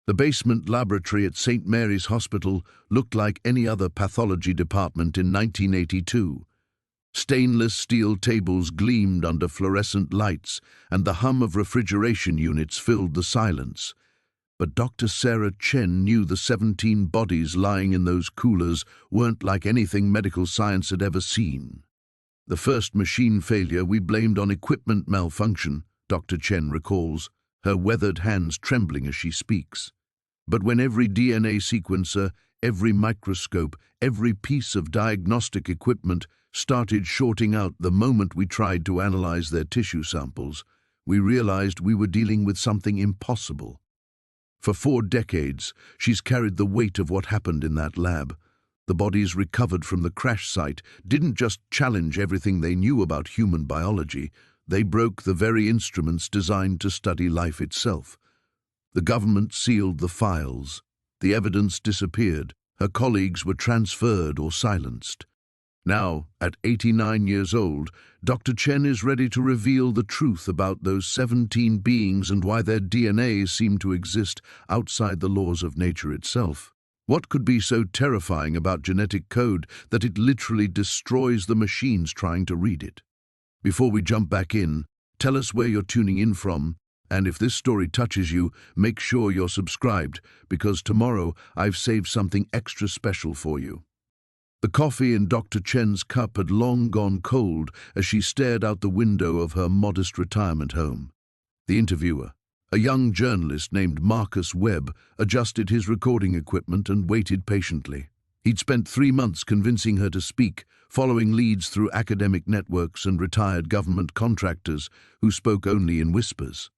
The basement laboratory at St. Mary's Hospital looked like any other pathology department in 1982. Stainless steel tables gleamed under fluorescent lights, and the hum of refrigeration units filled the silence. But Dr. Sarah Chen knew the 17 bodies lying in those coolers weren't like anything medical science had ever seen. The first machine failure we blamed on equipment malfunction, Dr. Chen recalls, her weathered hands trembling as she speaks. But when every DNA sequencer, every microscope, every piece of diagnostic equipment started shorting out the moment we tried to analyze their tissue samples, we realized we were dealing with something impossible. For 4 decades, she's carried the weight of what happened in that lab. The bodies recovered from the crash site didn't just challenge everything they knew about human biology, they broke the very instruments designed to study life itself. The government sealed the files. The evidence disappeared. Her colleagues were transferred or silenced. Now, at 89 years old, Dr. Chen is ready to reveal the truth about those 17 beings and why their DNA seemed to exist outside the laws of nature itself. What could be so terrifying about genetic code that it literally destroys the machines trying to read it? Before we jump back in, tell us where you're tuning in from, and if this story touches you, make sure you're subscribed, because tomorrow I've saved something extra special for you. The coffee in Dr. Chen's cup had long gone cold as she stared out the window of her modest retirement home. The interviewer, a young journalist named Marcus Webb, adjusted his recording equipment and waited patiently. He'd spent 3 months convincing her to speak, following leads through academic networks and retired government contractors who spoke only in whispers.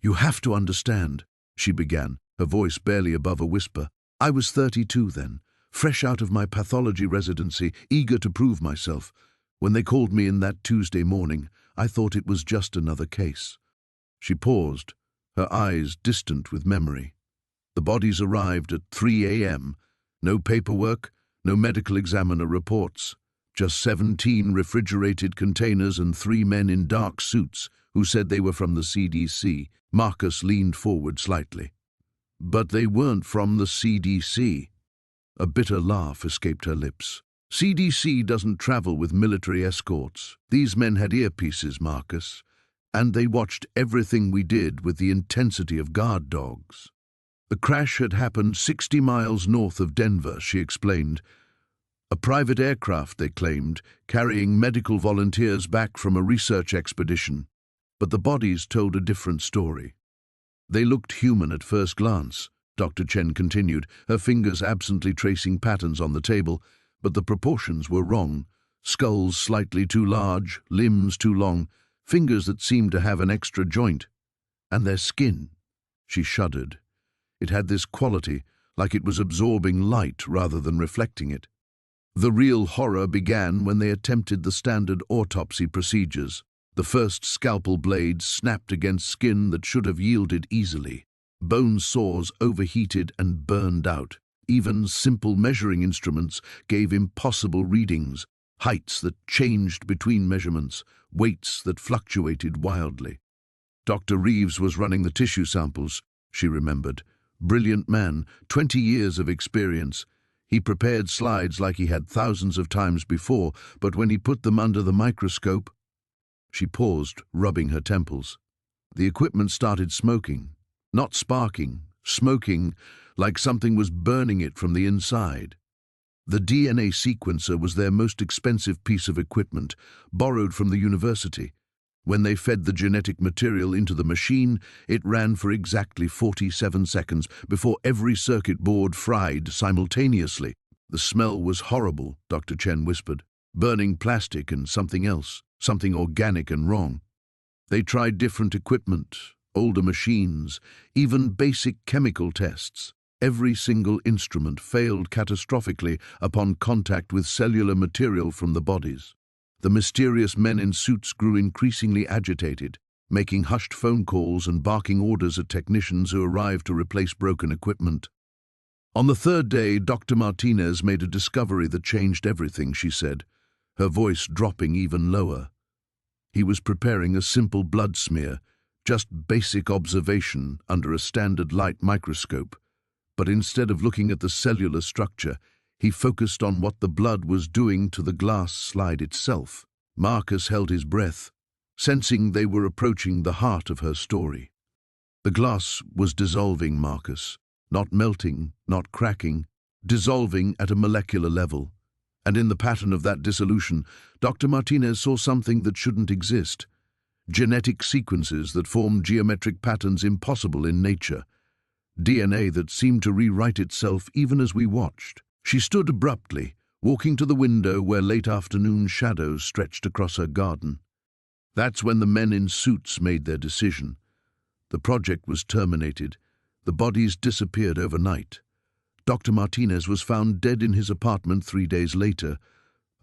"You have to understand," she began, her voice barely above a whisper. "I was 32 then, fresh out of my pathology residency, eager to prove myself. When they called me in that Tuesday morning, I thought it was just another case." She paused, her eyes distant with memory. The bodies arrived at 3 a.m. No paperwork, no medical examiner reports. Just 17 refrigerated containers and 3 men in dark suits who said they were from the CDC. Marcus leaned forward slightly. "But they weren't from the CDC." A bitter laugh escaped her lips. "CDC doesn't travel with military escorts. These men had earpieces, Marcus, and they watched everything we did with the intensity of guard dogs." The crash had happened 60 miles north of Denver, she explained. A private aircraft, they claimed, carrying medical volunteers back from a research expedition. But the bodies told a different story. "They looked human at first glance," Dr. Chen continued, her fingers absently tracing patterns on the table, "but the proportions were wrong. Skulls slightly too large, limbs too long, fingers that seemed to have an extra joint. And their skin," she shuddered. It had this quality, like it was absorbing light rather than reflecting it. The real horror began when they attempted the standard autopsy procedures. The first scalpel blades snapped against skin that should have yielded easily. Bone saws overheated and burned out. Even simple measuring instruments gave impossible readings, heights that changed between measurements, weights that fluctuated wildly. Dr. Reeves was running the tissue samples, she remembered. Brilliant man, 20 years of experience. He prepared slides like he had thousands of times before, but when he put them under the microscope... She paused, rubbing her temples. The equipment started smoking. Not sparking, smoking, like something was burning it from the inside. The DNA sequencer was their most expensive piece of equipment, borrowed from the university. When they fed the genetic material into the machine, it ran for exactly 47 seconds before every circuit board fried simultaneously. "The smell was horrible," Dr. Chen whispered. "Burning plastic and something else, something organic and wrong." They tried different equipment, older machines, even basic chemical tests. Every single instrument failed catastrophically upon contact with cellular material from the bodies. The mysterious men in suits grew increasingly agitated, making hushed phone calls and barking orders at technicians who arrived to replace broken equipment. On the 3rd day, Dr. Martinez made a discovery that changed everything, she said, her voice dropping even lower. He was preparing a simple blood smear, just basic observation under a standard light microscope, but instead of looking at the cellular structure, he focused on what the blood was doing to the glass slide itself. Marcus held his breath, sensing they were approaching the heart of her story. The glass was dissolving, Marcus, not melting, not cracking, dissolving at a molecular level. And in the pattern of that dissolution, Dr. Martinez saw something that shouldn't exist. Genetic sequences that formed geometric patterns impossible in nature. DNA that seemed to rewrite itself even as we watched. She stood abruptly, walking to the window where late afternoon shadows stretched across her garden. That's when the men in suits made their decision. The project was terminated. The bodies disappeared overnight. Dr. Martinez was found dead in his apartment 3 days later.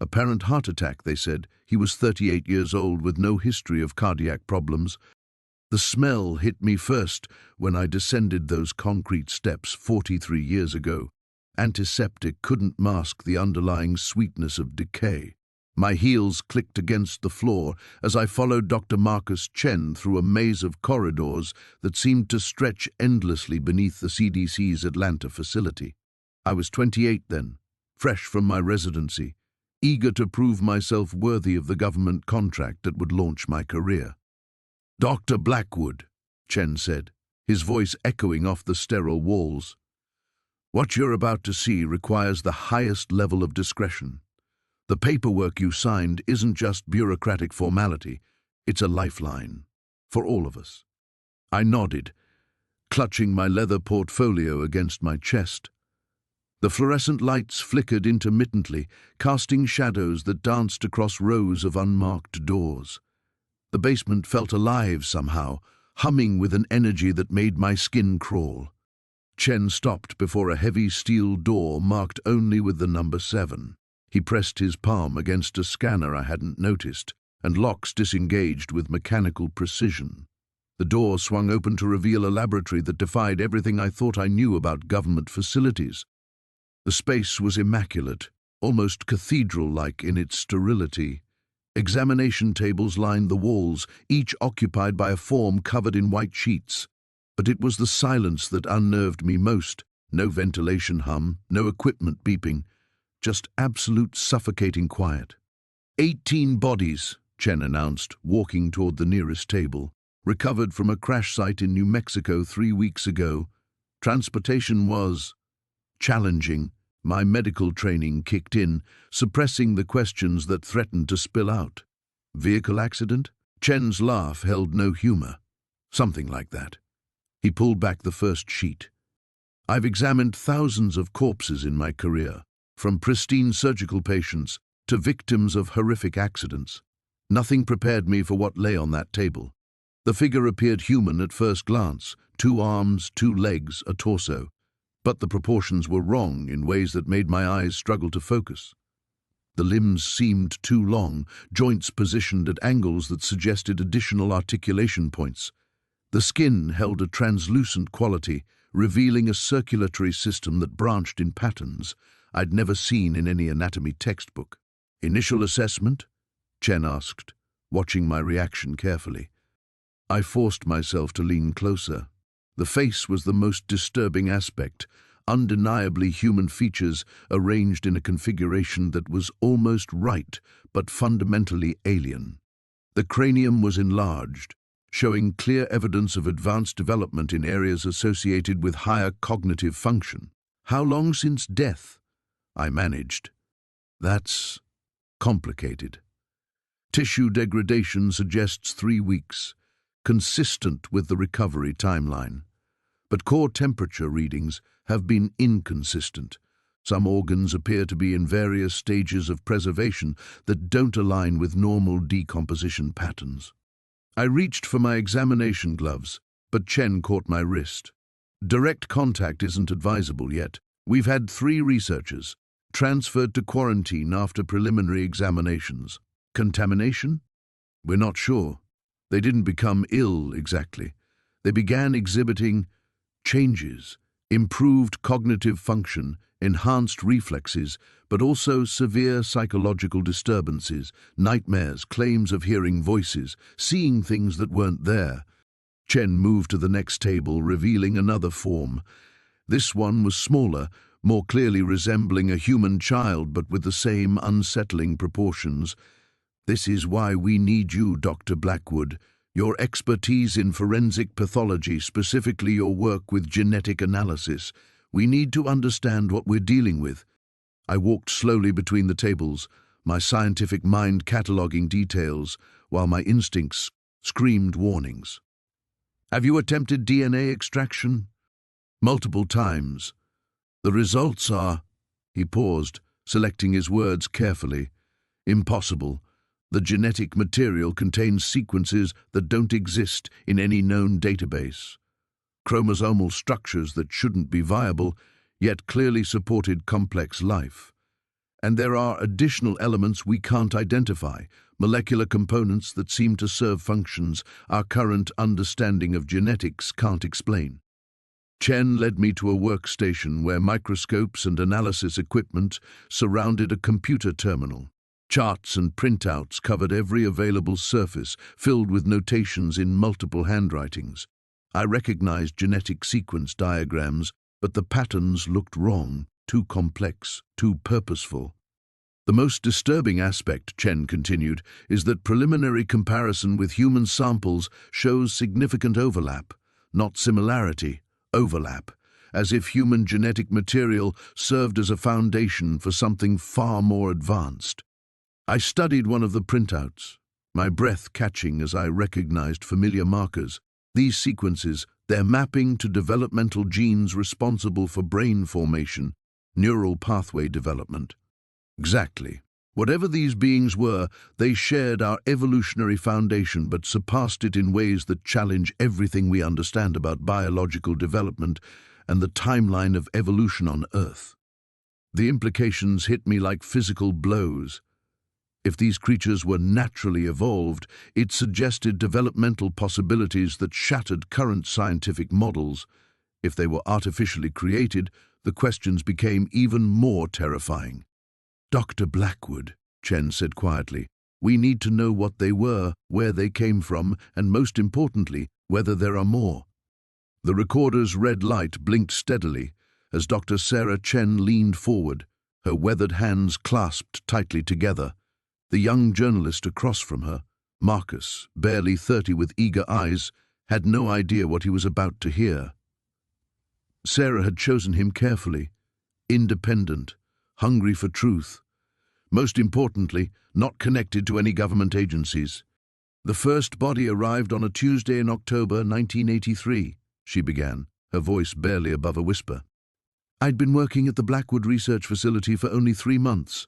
Apparent heart attack, they said. He was 38 years old with no history of cardiac problems. The smell hit me first when I descended those concrete steps 43 years ago. Antiseptic couldn't mask the underlying sweetness of decay. My heels clicked against the floor as I followed Dr. Marcus Chen through a maze of corridors that seemed to stretch endlessly beneath the CDC's Atlanta facility. I was 28 then, fresh from my residency, eager to prove myself worthy of the government contract that would launch my career. "Dr. Blackwood," Chen said, his voice echoing off the sterile walls. "What you're about to see requires the highest level of discretion. The paperwork you signed isn't just bureaucratic formality, it's a lifeline. For all of us." I nodded, clutching my leather portfolio against my chest. The fluorescent lights flickered intermittently, casting shadows that danced across rows of unmarked doors. The basement felt alive somehow, humming with an energy that made my skin crawl. Chen stopped before a heavy steel door marked only with the number 7. He pressed his palm against a scanner I hadn't noticed, and locks disengaged with mechanical precision. The door swung open to reveal a laboratory that defied everything I thought I knew about government facilities. The space was immaculate, almost cathedral-like in its sterility. Examination tables lined the walls, each occupied by a form covered in white sheets. But it was the silence that unnerved me most. No ventilation hum, no equipment beeping. Just absolute suffocating quiet. 18 bodies, Chen announced, walking toward the nearest table. Recovered from a crash site in New Mexico 3 weeks ago. Transportation was challenging. My medical training kicked in, suppressing the questions that threatened to spill out. Vehicle accident? Chen's laugh held no humor. Something like that. He pulled back the first sheet. I've examined thousands of corpses in my career. From pristine surgical patients to victims of horrific accidents. Nothing prepared me for what lay on that table. The figure appeared human at first glance, 2 arms, 2 legs, a torso. But the proportions were wrong in ways that made my eyes struggle to focus. The limbs seemed too long, joints positioned at angles that suggested additional articulation points. The skin held a translucent quality, revealing a circulatory system that branched in patterns I'd never seen in any anatomy textbook. "Initial assessment?" Chen asked, watching my reaction carefully. I forced myself to lean closer. The face was the most disturbing aspect, undeniably human features arranged in a configuration that was almost right, but fundamentally alien. The cranium was enlarged, showing clear evidence of advanced development in areas associated with higher cognitive function. "How long since death?" I managed. "That's complicated. Tissue degradation suggests 3 weeks, consistent with the recovery timeline. But core temperature readings have been inconsistent. Some organs appear to be in various stages of preservation that don't align with normal decomposition patterns." I reached for my examination gloves, but Chen caught my wrist. "Direct contact isn't advisable yet. We've had 3 researchers transferred to quarantine after preliminary examinations. Contamination? We're not sure. They didn't become ill exactly. They began exhibiting changes, improved cognitive function, enhanced reflexes, but also severe psychological disturbances, nightmares, claims of hearing voices, seeing things that weren't there. Chen moved to the next table, revealing another form. This one was smaller, more clearly resembling a human child, but with the same unsettling proportions. "This is why we need you, Dr. Blackwood. Your expertise in forensic pathology, specifically your work with genetic analysis. We need to understand what we're dealing with." I walked slowly between the tables, my scientific mind cataloguing details, while my instincts screamed warnings. "Have you attempted DNA extraction?" "Multiple times. The results are—" He paused, selecting his words carefully. "Impossible. The genetic material contains sequences that don't exist in any known database. Chromosomal structures that shouldn't be viable, yet clearly supported complex life. And there are additional elements we can't identify, molecular components that seem to serve functions our current understanding of genetics can't explain." Chen led me to a workstation where microscopes and analysis equipment surrounded a computer terminal. Charts and printouts covered every available surface, filled with notations in multiple handwritings. I recognized genetic sequence diagrams, but the patterns looked wrong, too complex, too purposeful. "The most disturbing aspect," Chen continued, "is that preliminary comparison with human samples shows significant overlap, not similarity, overlap, as if human genetic material served as a foundation for something far more advanced." I studied one of the printouts, my breath catching as I recognized familiar markers. These sequences, their mapping to developmental genes responsible for brain formation, neural pathway development. Exactly. Whatever these beings were, they shared our evolutionary foundation but surpassed it in ways that challenge everything we understand about biological development and the timeline of evolution on Earth. The implications hit me like physical blows. If these creatures were naturally evolved, it suggested developmental possibilities that shattered current scientific models. If they were artificially created, the questions became even more terrifying. "Dr. Blackwood," Chen said quietly, "we need to know what they were, where they came from, and most importantly, whether there are more." The recorder's red light blinked steadily as Dr. Sarah Chen leaned forward, her weathered hands clasped tightly together. The young journalist across from her, Marcus, barely 30 with eager eyes, had no idea what he was about to hear. Sarah had chosen him carefully, independent, hungry for truth. Most importantly, not connected to any government agencies. "The first body arrived on a Tuesday in October 1983, she began, her voice barely above a whisper. "I'd been working at the Blackwood Research Facility for only 3 months.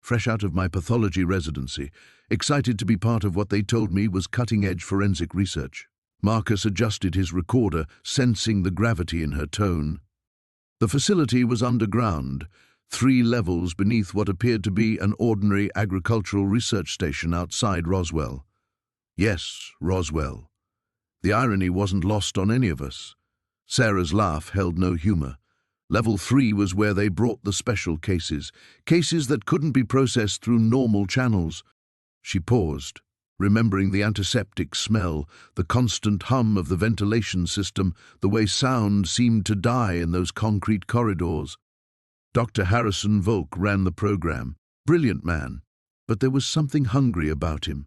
Fresh out of my pathology residency, excited to be part of what they told me was cutting-edge forensic research." Marcus adjusted his recorder, sensing the gravity in her tone. "The facility was underground, 3 levels beneath what appeared to be an ordinary agricultural research station outside Roswell." Yes, Roswell. The irony wasn't lost on any of us. Sarah's laugh held no humor. Level 3 was where they brought the special cases, cases that couldn't be processed through normal channels. She paused, remembering the antiseptic smell, the constant hum of the ventilation system, the way sound seemed to die in those concrete corridors. Dr. Harrison Volk ran the program. Brilliant man, but there was something hungry about him.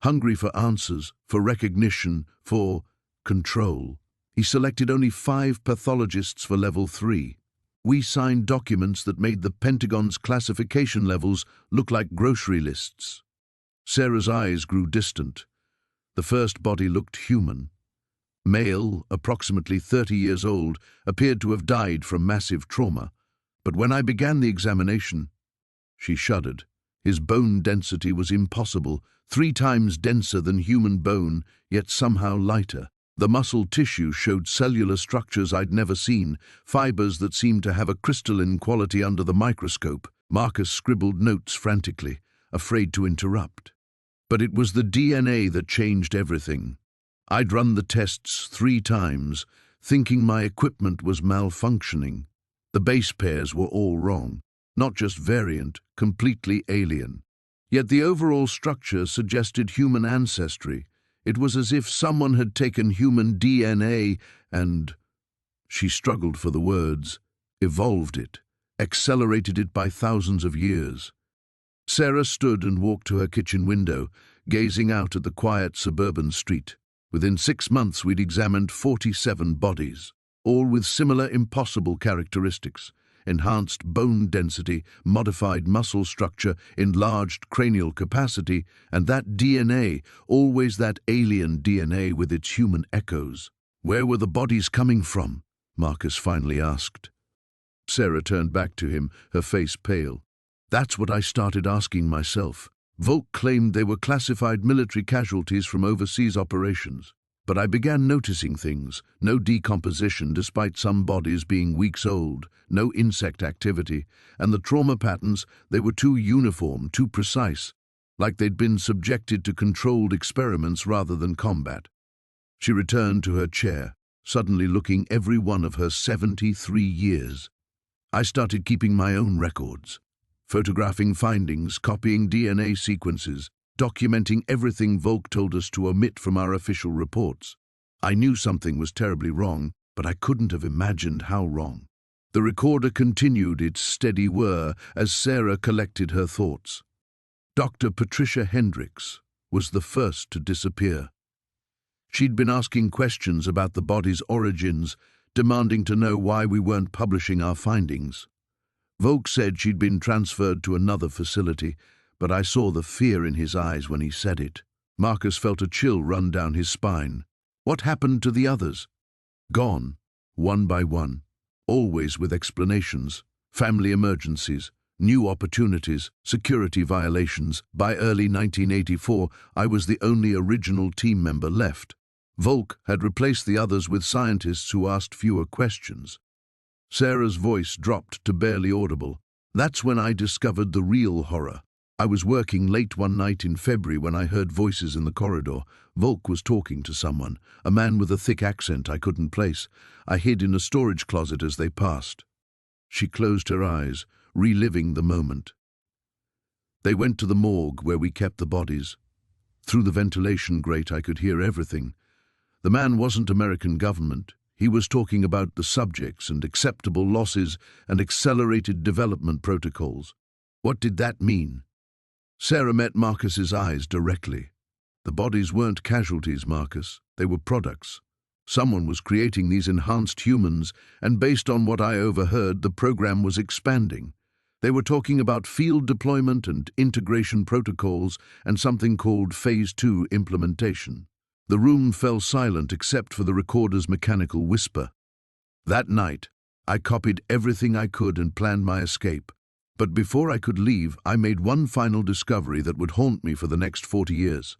Hungry for answers, for recognition, for control. He selected only 5 pathologists for Level 3. We signed documents that made the Pentagon's classification levels look like grocery lists. Sarah's eyes grew distant. The first body looked human. Male, approximately 30 years old, appeared to have died from massive trauma. But when I began the examination, she shuddered. His bone density was impossible, 3 times denser than human bone, yet somehow lighter. The muscle tissue showed cellular structures I'd never seen, fibers that seemed to have a crystalline quality under the microscope. Marcus scribbled notes frantically, afraid to interrupt. But it was the DNA that changed everything. I'd run the tests 3 times, thinking my equipment was malfunctioning. The base pairs were all wrong, not just variant, completely alien. Yet the overall structure suggested human ancestry. It was as if someone had taken human DNA and, she struggled for the words, evolved it, accelerated it by thousands of years. Sarah stood and walked to her kitchen window, gazing out at the quiet suburban street. Within 6 months we'd examined 47 bodies, all with similar impossible characteristics: enhanced bone density, modified muscle structure, enlarged cranial capacity, and that DNA, always that alien DNA with its human echoes. Where were the bodies coming from? Marcus finally asked. Sarah turned back to him, her face pale. That's what I started asking myself. Volk claimed they were classified military casualties from overseas operations. But I began noticing things: no decomposition despite some bodies being weeks old, no insect activity, and the trauma patterns, they were too uniform, too precise, like they'd been subjected to controlled experiments rather than combat. She returned to her chair, suddenly looking every one of her 73 years. I started keeping my own records, photographing findings, copying DNA sequences, documenting everything Volk told us to omit from our official reports. I knew something was terribly wrong, but I couldn't have imagined how wrong. The recorder continued its steady whir as Sarah collected her thoughts. Dr. Patricia Hendricks was the first to disappear. She'd been asking questions about the body's origins, demanding to know why we weren't publishing our findings. Volk said she'd been transferred to another facility, but I saw the fear in his eyes when he said it. Marcus felt a chill run down his spine. What happened to the others? Gone, one by one, always with explanations: family emergencies, new opportunities, security violations. By early 1984, I was the only original team member left. Volk had replaced the others with scientists who asked fewer questions. Sarah's voice dropped to barely audible. That's when I discovered the real horror. I was working late one night in February when I heard voices in the corridor. Volk was talking to someone, a man with a thick accent I couldn't place. I hid in a storage closet as they passed. She closed her eyes, reliving the moment. They went to the morgue where we kept the bodies. Through the ventilation grate I could hear everything. The man wasn't American government. He was talking about the subjects and acceptable losses and accelerated development protocols. What did that mean? Sarah met Marcus's eyes directly. The bodies weren't casualties, Marcus. They were products. Someone was creating these enhanced humans, and based on what I overheard, the program was expanding. They were talking about field deployment and integration protocols and something called Phase 2 implementation. The room fell silent except for the recorder's mechanical whisper. That night, I copied everything I could and planned my escape. But before I could leave, I made one final discovery that would haunt me for the next 40 years.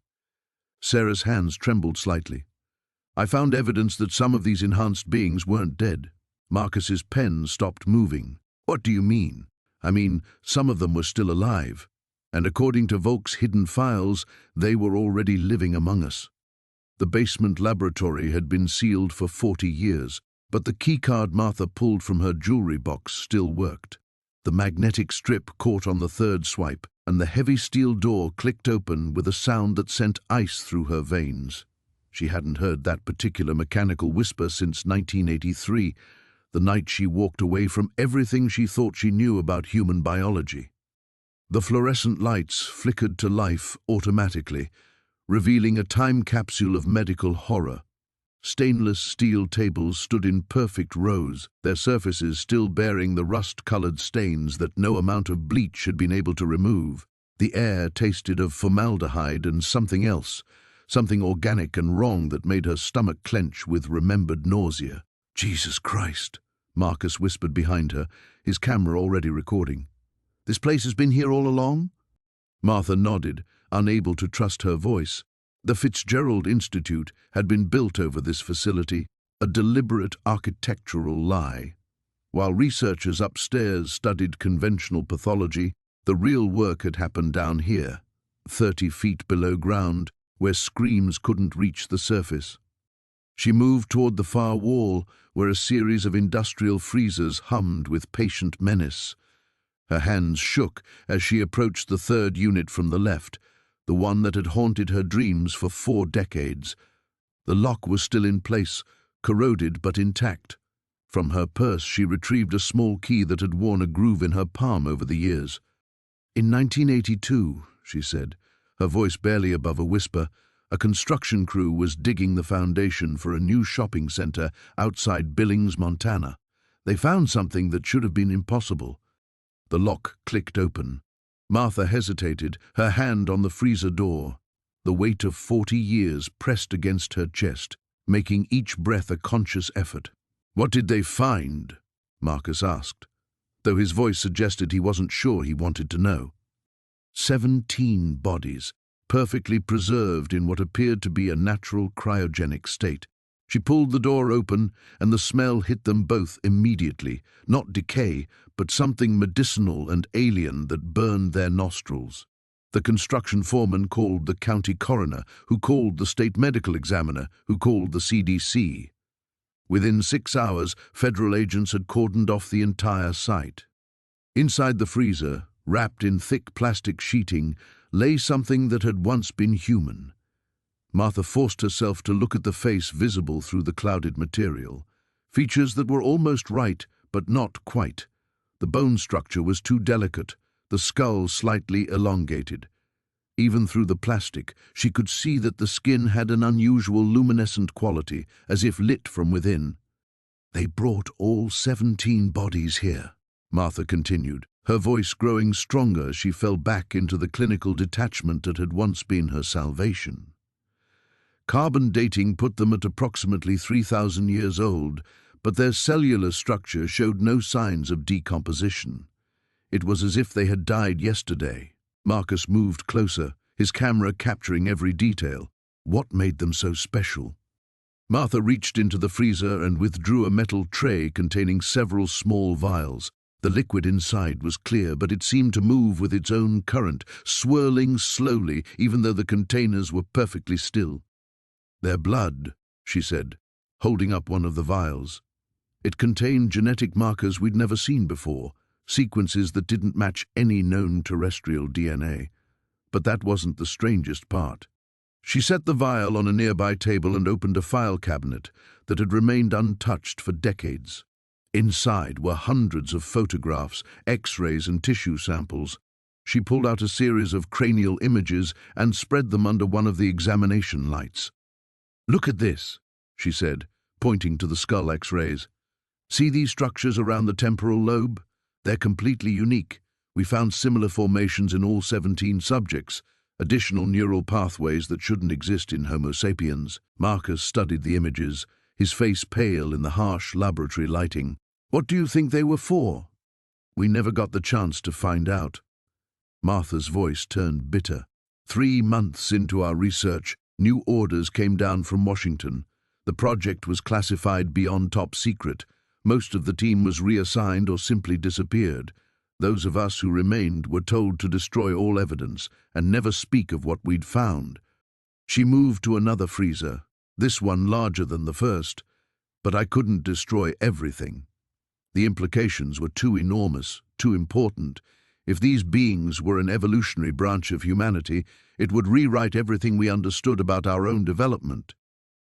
Sarah's hands trembled slightly. I found evidence that some of these enhanced beings weren't dead. Marcus's pen stopped moving. What do you mean? I mean, some of them were still alive. And according to Volk's hidden files, they were already living among us. The basement laboratory had been sealed for 40 years, but the keycard Martha pulled from her jewelry box still worked. The magnetic strip caught on the third swipe, and the heavy steel door clicked open with a sound that sent ice through her veins. She hadn't heard that particular mechanical whisper since 1983, the night she walked away from everything she thought she knew about human biology. The fluorescent lights flickered to life automatically, revealing a time capsule of medical horror. Stainless steel tables stood in perfect rows, their surfaces still bearing the rust-colored stains that no amount of bleach had been able to remove. The air tasted of formaldehyde and something else, something organic and wrong that made her stomach clench with remembered nausea. "Jesus Christ," Marcus whispered behind her, his camera already recording. "This place has been here all along?" Martha nodded, unable to trust her voice. The Fitzgerald Institute had been built over this facility, a deliberate architectural lie. While researchers upstairs studied conventional pathology, the real work had happened down here, 30 feet below ground, where screams couldn't reach the surface. She moved toward the far wall, where a series of industrial freezers hummed with patient menace. Her hands shook as she approached the third unit from the left, the one that had haunted her dreams for 4 decades. The lock was still in place, corroded but intact. From her purse she retrieved a small key that had worn a groove in her palm over the years. "In 1982, she said, her voice barely above a whisper, a construction crew was digging the foundation for a new shopping center outside Billings, Montana. They found something that should have been impossible." The lock clicked open. Martha hesitated, her hand on the freezer door. The weight of 40 years pressed against her chest, making each breath a conscious effort. "What did they find?" Marcus asked, though his voice suggested he wasn't sure he wanted to know. 17 bodies, perfectly preserved in what appeared to be a natural cryogenic state. She pulled the door open, and the smell hit them both immediately, not decay, but something medicinal and alien that burned their nostrils. The construction foreman called the county coroner, who called the state medical examiner, who called the CDC. Within 6 hours, federal agents had cordoned off the entire site. Inside the freezer, wrapped in thick plastic sheeting, lay something that had once been human. Martha forced herself to look at the face visible through the clouded material. Features that were almost right, but not quite. The bone structure was too delicate, the skull slightly elongated. Even through the plastic, she could see that the skin had an unusual luminescent quality, as if lit from within. "They brought all 17 bodies here," Martha continued, her voice growing stronger as she fell back into the clinical detachment that had once been her salvation. Carbon dating put them at approximately 3,000 years old, but their cellular structure showed no signs of decomposition. It was as if they had died yesterday. Marcus moved closer, his camera capturing every detail. What made them so special? Martha reached into the freezer and withdrew a metal tray containing several small vials. The liquid inside was clear, but it seemed to move with its own current, swirling slowly, even though the containers were perfectly still. "Their blood," she said, holding up one of the vials. It contained genetic markers we'd never seen before, sequences that didn't match any known terrestrial DNA. But that wasn't the strangest part. She set the vial on a nearby table and opened a file cabinet that had remained untouched for decades. Inside were hundreds of photographs, X-rays and tissue samples. She pulled out a series of cranial images and spread them under one of the examination lights. "Look at this," she said, pointing to the skull X-rays. "See these structures around the temporal lobe? They're completely unique. We found similar formations in all 17 subjects, additional neural pathways that shouldn't exist in Homo sapiens." Marcus studied the images, his face pale in the harsh laboratory lighting. "What do you think they were for?" "We never got the chance to find out." Martha's voice turned bitter. 3 months into our research, new orders came down from Washington. The project was classified beyond top secret. Most of the team was reassigned or simply disappeared. Those of us who remained were told to destroy all evidence and never speak of what we'd found. She moved to another freezer, this one larger than the first, but I couldn't destroy everything. The implications were too enormous, too important. If these beings were an evolutionary branch of humanity, it would rewrite everything we understood about our own development.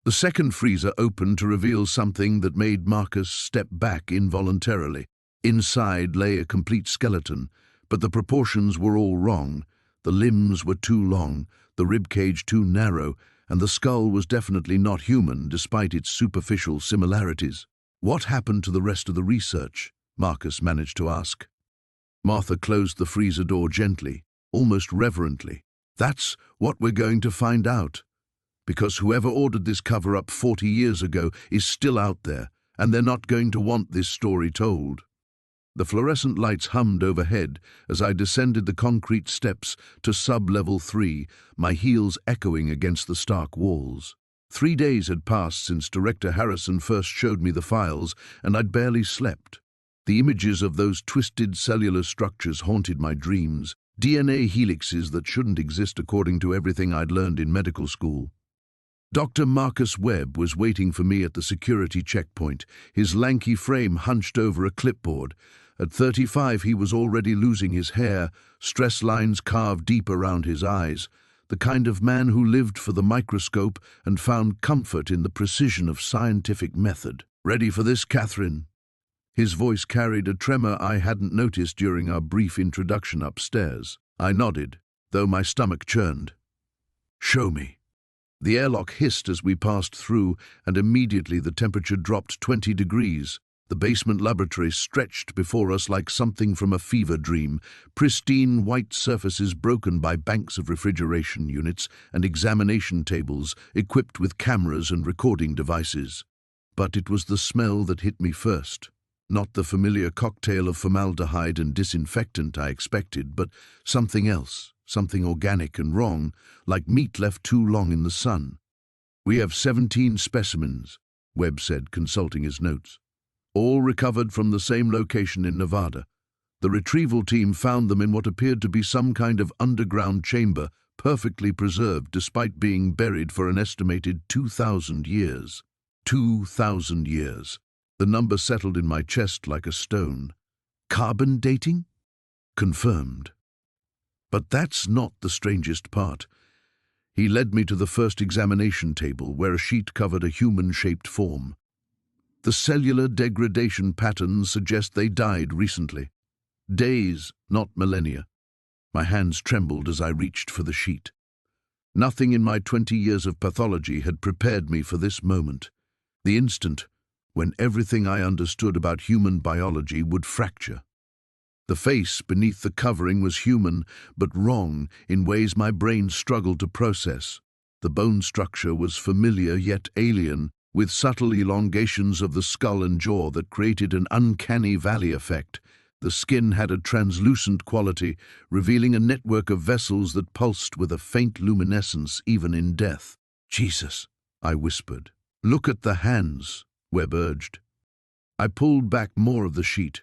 The second freezer opened to reveal something that made Marcus step back involuntarily. Inside lay a complete skeleton, but the proportions were all wrong. The limbs were too long, the ribcage too narrow, and the skull was definitely not human despite its superficial similarities. "What happened to the rest of the research?" Marcus managed to ask. Martha closed the freezer door gently, almost reverently. "That's what we're going to find out. Because whoever ordered this cover-up 40 years ago is still out there, and they're not going to want this story told." The fluorescent lights hummed overhead as I descended the concrete steps to sub-level 3, my heels echoing against the stark walls. 3 days had passed since Director Harrison first showed me the files, and I'd barely slept. The images of those twisted cellular structures haunted my dreams, DNA helixes that shouldn't exist according to everything I'd learned in medical school. Dr. Marcus Webb was waiting for me at the security checkpoint, his lanky frame hunched over a clipboard. At 35, he was already losing his hair, stress lines carved deep around his eyes. The the kind of man who lived for the microscope and found comfort in the precision of scientific method. "Ready for this, Catherine?" His voice carried a tremor I hadn't noticed during our brief introduction upstairs. I nodded, though my stomach churned. "Show me." The airlock hissed as we passed through, and immediately the temperature dropped 20 degrees. The basement laboratory stretched before us like something from a fever dream, pristine white surfaces broken by banks of refrigeration units and examination tables equipped with cameras and recording devices. But it was the smell that hit me first. Not the familiar cocktail of formaldehyde and disinfectant I expected, but something else, something organic and wrong, like meat left too long in the sun. "We have 17 specimens," Webb said, consulting his notes. "All recovered from the same location in Nevada. The retrieval team found them in what appeared to be some kind of underground chamber, perfectly preserved despite being buried for an estimated 2,000 years. 2,000 years. The number settled in my chest like a stone. Carbon dating? Confirmed. But that's not the strangest part. He led me to the first examination table, where a sheet covered a human-shaped form. The cellular degradation patterns suggest they died recently. Days, not millennia. My hands trembled as I reached for the sheet. Nothing in my 20 years of pathology had prepared me for this moment. The instant when everything I understood about human biology would fracture. The face beneath the covering was human, but wrong in ways my brain struggled to process. The bone structure was familiar yet alien, with subtle elongations of the skull and jaw that created an uncanny valley effect. The skin had a translucent quality, revealing a network of vessels that pulsed with a faint luminescence even in death. "Jesus," I whispered. "Look at the hands," Webb urged. I pulled back more of the sheet.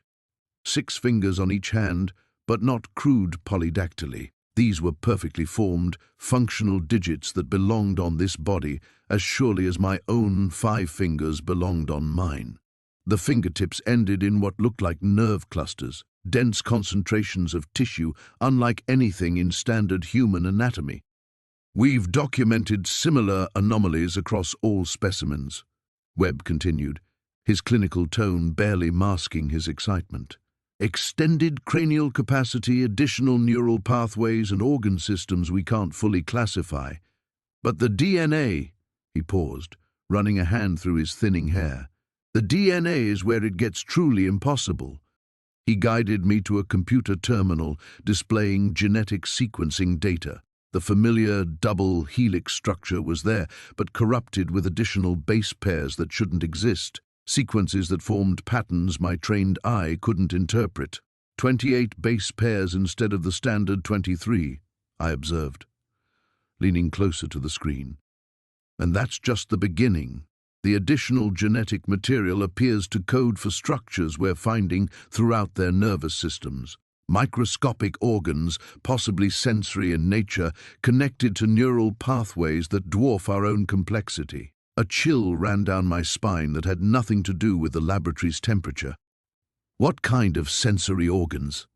6 fingers on each hand, but not crude polydactyly. These were perfectly formed, functional digits that belonged on this body as surely as my own 5 fingers belonged on mine. The fingertips ended in what looked like nerve clusters, dense concentrations of tissue unlike anything in standard human anatomy. "We've documented similar anomalies across all specimens," Webb continued, his clinical tone barely masking his excitement. "Extended cranial capacity, additional neural pathways and organ systems we can't fully classify. But the DNA," he paused, running a hand through his thinning hair, "the DNA is where it gets truly impossible." He guided me to a computer terminal displaying genetic sequencing data. The familiar double helix structure was there, but corrupted with additional base pairs that shouldn't exist. Sequences that formed patterns my trained eye couldn't interpret. 28 base pairs instead of the standard 23, I observed, leaning closer to the screen. And that's just the beginning. The additional genetic material appears to code for structures we're finding throughout their nervous systems. Microscopic organs, possibly sensory in nature, connected to neural pathways that dwarf our own complexity. A chill ran down my spine that had nothing to do with the laboratory's temperature. "What kind of sensory organs?"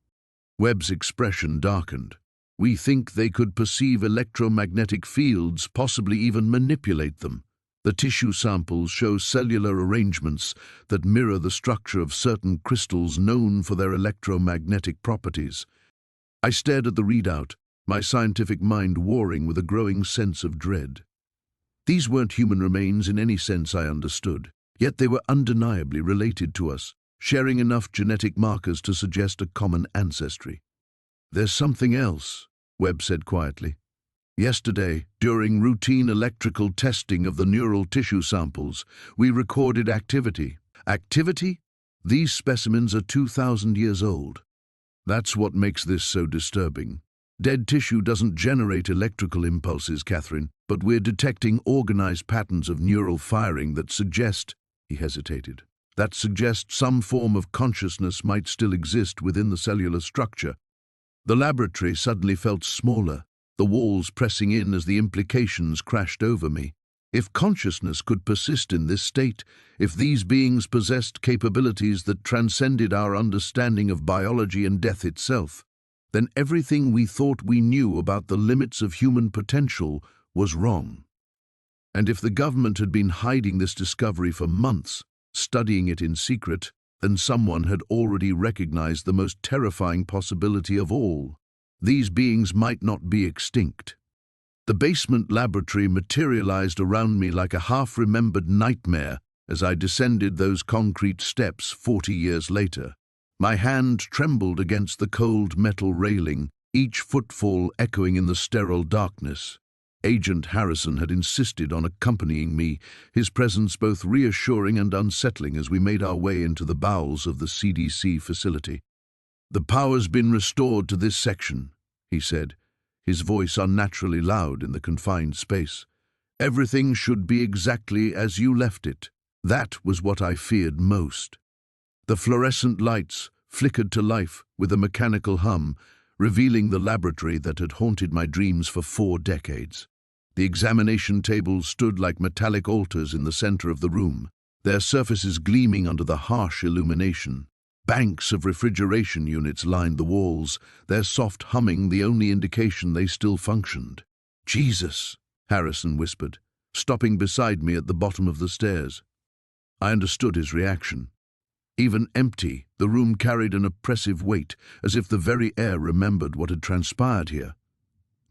Webb's expression darkened. "We think they could perceive electromagnetic fields, possibly even manipulate them. The tissue samples show cellular arrangements that mirror the structure of certain crystals known for their electromagnetic properties." I stared at the readout, my scientific mind warring with a growing sense of dread. These weren't human remains in any sense I understood, yet they were undeniably related to us, sharing enough genetic markers to suggest a common ancestry. "There's something else," Webb said quietly. "Yesterday, during routine electrical testing of the neural tissue samples, we recorded activity." "Activity? These specimens are 2,000 years old. That's what makes this so disturbing. Dead tissue doesn't generate electrical impulses, Catherine, but we're detecting organized patterns of neural firing that suggest," he hesitated, "that suggest some form of consciousness might still exist within the cellular structure." The laboratory suddenly felt smaller, the walls pressing in as the implications crashed over me. If consciousness could persist in this state, if these beings possessed capabilities that transcended our understanding of biology and death itself, then everything we thought we knew about the limits of human potential was wrong. And if the government had been hiding this discovery for months, studying it in secret, then someone had already recognized the most terrifying possibility of all. These beings might not be extinct. The basement laboratory materialized around me like a half-remembered nightmare as I descended those concrete steps 40 years later. My hand trembled against the cold metal railing, each footfall echoing in the sterile darkness. Agent Harrison had insisted on accompanying me, his presence both reassuring and unsettling as we made our way into the bowels of the CDC facility. "The power's been restored to this section," he said, his voice unnaturally loud in the confined space. "Everything should be exactly as you left it." That was what I feared most. The fluorescent lights flickered to life with a mechanical hum, revealing the laboratory that had haunted my dreams for 4 decades. The examination tables stood like metallic altars in the center of the room, their surfaces gleaming under the harsh illumination. Banks of refrigeration units lined the walls, their soft humming the only indication they still functioned. "Jesus," Harrison whispered, stopping beside me at the bottom of the stairs. I understood his reaction. Even empty, the room carried an oppressive weight, as if the very air remembered what had transpired here.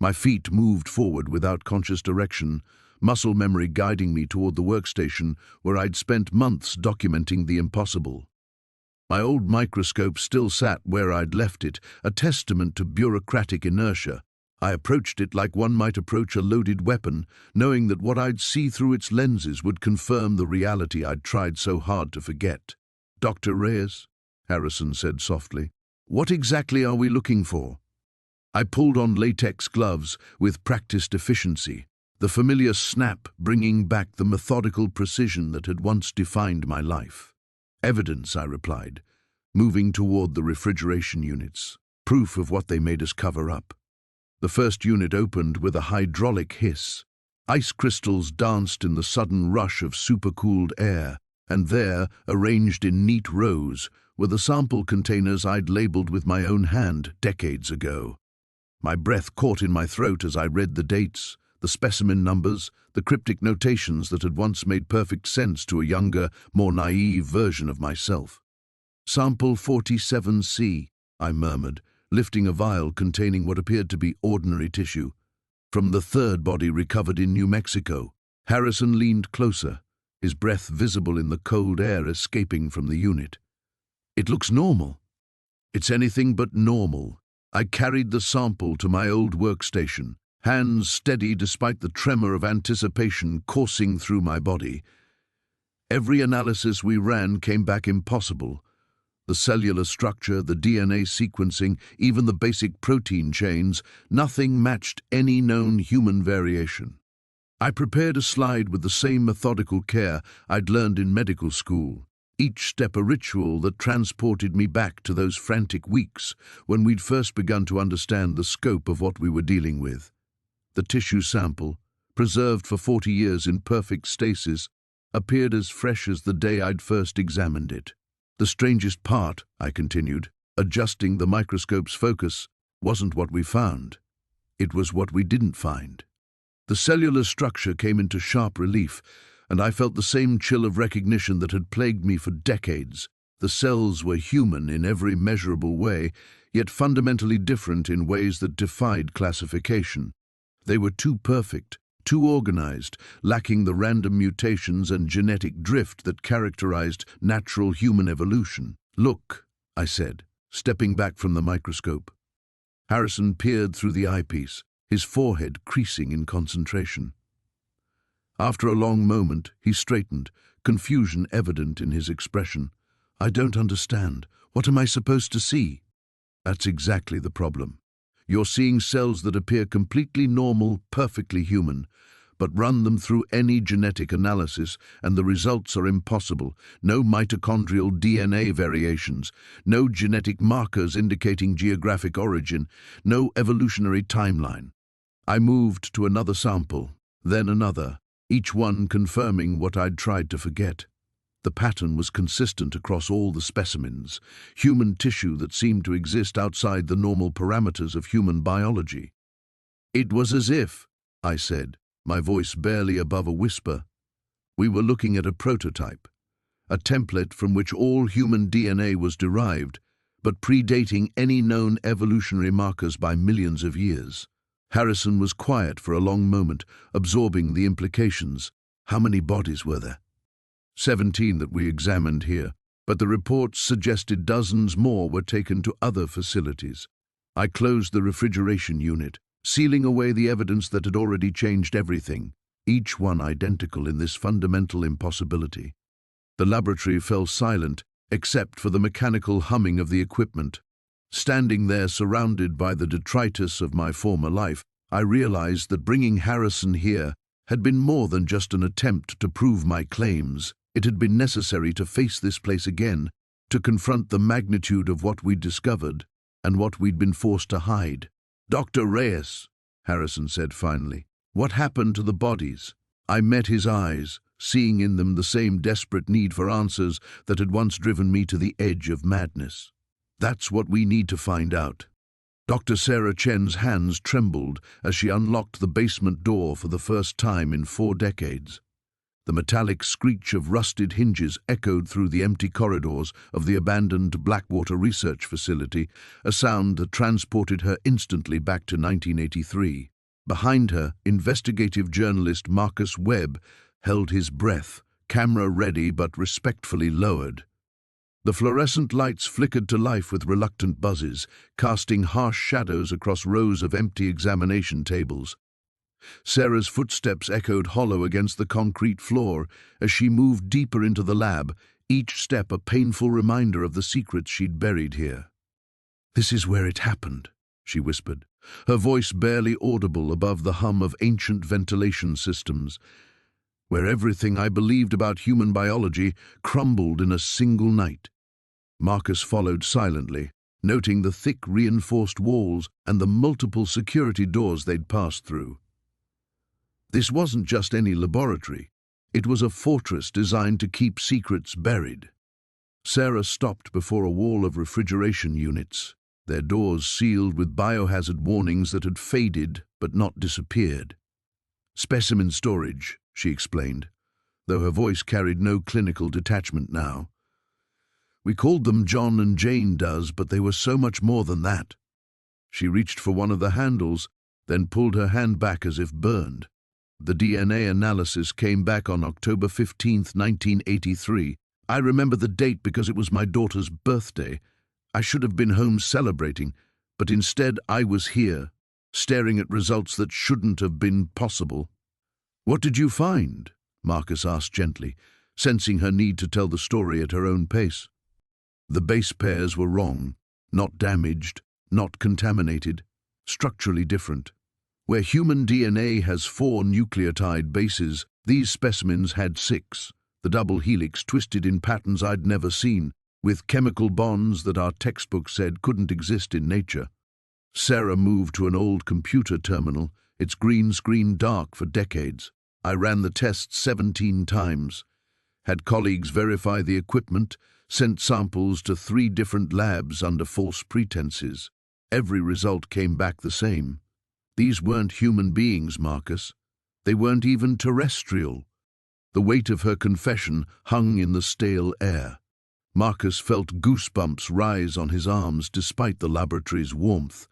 My feet moved forward without conscious direction, muscle memory guiding me toward the workstation where I'd spent months documenting the impossible. My old microscope still sat where I'd left it, a testament to bureaucratic inertia. I approached it like one might approach a loaded weapon, knowing that what I'd see through its lenses would confirm the reality I'd tried so hard to forget. "Dr. Reyes," Harrison said softly, "what exactly are we looking for?" I pulled on latex gloves with practiced efficiency, the familiar snap bringing back the methodical precision that had once defined my life. "Evidence," I replied, moving toward the refrigeration units, proof of what they made us cover up. The first unit opened with a hydraulic hiss. Ice crystals danced in the sudden rush of supercooled air, and there, arranged in neat rows, were the sample containers I'd labeled with my own hand decades ago. My breath caught in my throat as I read the dates, the specimen numbers, the cryptic notations that had once made perfect sense to a younger, more naive version of myself. "Sample 47C, I murmured, lifting a vial containing what appeared to be ordinary tissue. "From the third body recovered in New Mexico." Harrison leaned closer, his breath visible in the cold air escaping from the unit. "It looks normal." "It's anything but normal." I carried the sample to my old workstation, hands steady despite the tremor of anticipation coursing through my body. Every analysis we ran came back impossible. The cellular structure, the DNA sequencing, even the basic protein chains, nothing matched any known human variation. I prepared a slide with the same methodical care I'd learned in medical school, each step a ritual that transported me back to those frantic weeks when we'd first begun to understand the scope of what we were dealing with. The tissue sample, preserved for 40 years in perfect stasis, appeared as fresh as the day I'd first examined it. "The strangest part," I continued, adjusting the microscope's focus, "wasn't what we found. It was what we didn't find." The cellular structure came into sharp relief, and I felt the same chill of recognition that had plagued me for decades. The cells were human in every measurable way, yet fundamentally different in ways that defied classification. They were too perfect, too organized, lacking the random mutations and genetic drift that characterized natural human evolution. "Look," I said, stepping back from the microscope. Harrison peered through the eyepiece, his forehead creasing in concentration. After a long moment, he straightened, confusion evident in his expression. "I don't understand. What am I supposed to see?" "That's exactly the problem. You're seeing cells that appear completely normal, perfectly human, but run them through any genetic analysis and the results are impossible. No mitochondrial DNA variations, no genetic markers indicating geographic origin, no evolutionary timeline." I moved to another sample, then another, each one confirming what I'd tried to forget. The pattern was consistent across all the specimens, human tissue that seemed to exist outside the normal parameters of human biology. It was as if, I said, my voice barely above a whisper, we were looking at a prototype, a template from which all human DNA was derived, but predating any known evolutionary markers by millions of years. Harrison was quiet for a long moment, absorbing the implications. How many bodies were there? 17 that we examined here, but the reports suggested dozens more were taken to other facilities. I closed the refrigeration unit, sealing away the evidence that had already changed everything, each one identical in this fundamental impossibility. The laboratory fell silent, except for the mechanical humming of the equipment. Standing there surrounded by the detritus of my former life, I realized that bringing Harrison here had been more than just an attempt to prove my claims. It had been necessary to face this place again, to confront the magnitude of what we'd discovered and what we'd been forced to hide. "Dr. Reyes," Harrison said finally, "what happened to the bodies?" I met his eyes, seeing in them the same desperate need for answers that had once driven me to the edge of madness. "That's what we need to find out." Dr. Sarah Chen's hands trembled as she unlocked the basement door for the first time in 4 decades. The metallic screech of rusted hinges echoed through the empty corridors of the abandoned Blackwater Research Facility, a sound that transported her instantly back to 1983. Behind her, investigative journalist Marcus Webb held his breath, camera ready but respectfully lowered. The fluorescent lights flickered to life with reluctant buzzes, casting harsh shadows across rows of empty examination tables. Sarah's footsteps echoed hollow against the concrete floor as she moved deeper into the lab, each step a painful reminder of the secrets she'd buried here. "This is where it happened," she whispered, her voice barely audible above the hum of ancient ventilation systems, "where everything I believed about human biology crumbled in a single night." Marcus followed silently, noting the thick reinforced walls and the multiple security doors they'd passed through. This wasn't just any laboratory. It was a fortress designed to keep secrets buried. Sarah stopped before a wall of refrigeration units, their doors sealed with biohazard warnings that had faded but not disappeared. "Specimen storage," she explained, though her voice carried no clinical detachment now. "We called them John and Jane does, but they were so much more than that." She reached for one of the handles, then pulled her hand back as if burned. The DNA analysis came back on October 15th, 1983. I remember the date because it was my daughter's birthday. I should have been home celebrating, but instead I was here, staring at results that shouldn't have been possible. "What did you find?" Marcus asked gently, sensing her need to tell the story at her own pace. The base pairs were wrong, not damaged, not contaminated, structurally different. Where human DNA has 4 nucleotide bases, these specimens had 6, the double helix twisted in patterns I'd never seen, with chemical bonds that our textbook said couldn't exist in nature. Sarah moved to an old computer terminal, its green screen dark for decades. I ran the test 17 times, had colleagues verify the equipment, sent samples to 3 different labs under false pretenses. Every result came back the same. These weren't human beings, Marcus. They weren't even terrestrial. The weight of her confession hung in the stale air. Marcus felt goosebumps rise on his arms despite the laboratory's warmth.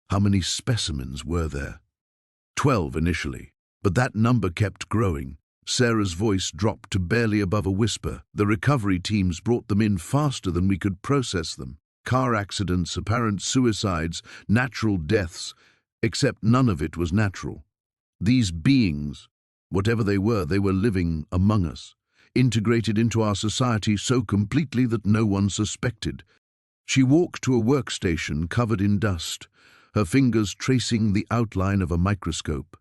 How many specimens were there? 12 initially, but that number kept growing. Sarah's voice dropped to barely above a whisper. The recovery teams brought them in faster than we could process them. Car accidents, apparent suicides, natural deaths, except none of it was natural. These beings, whatever they were living among us, integrated into our society so completely that no one suspected. She walked to a workstation covered in dust, her fingers tracing the outline of a microscope.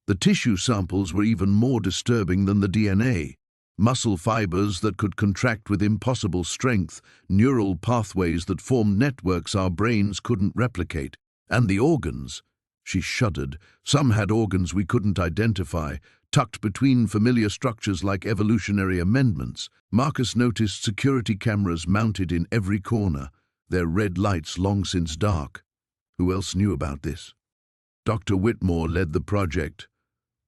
The tissue samples were even more disturbing than the DNA. Muscle fibers that could contract with impossible strength, neural pathways that formed networks our brains couldn't replicate. And the organs, She shuddered. Some had organs we couldn't identify, tucked between familiar structures like evolutionary amendments. Marcus noticed security cameras mounted in every corner, their red lights long since dark. Who else knew about this? Dr. Whitmore led the project.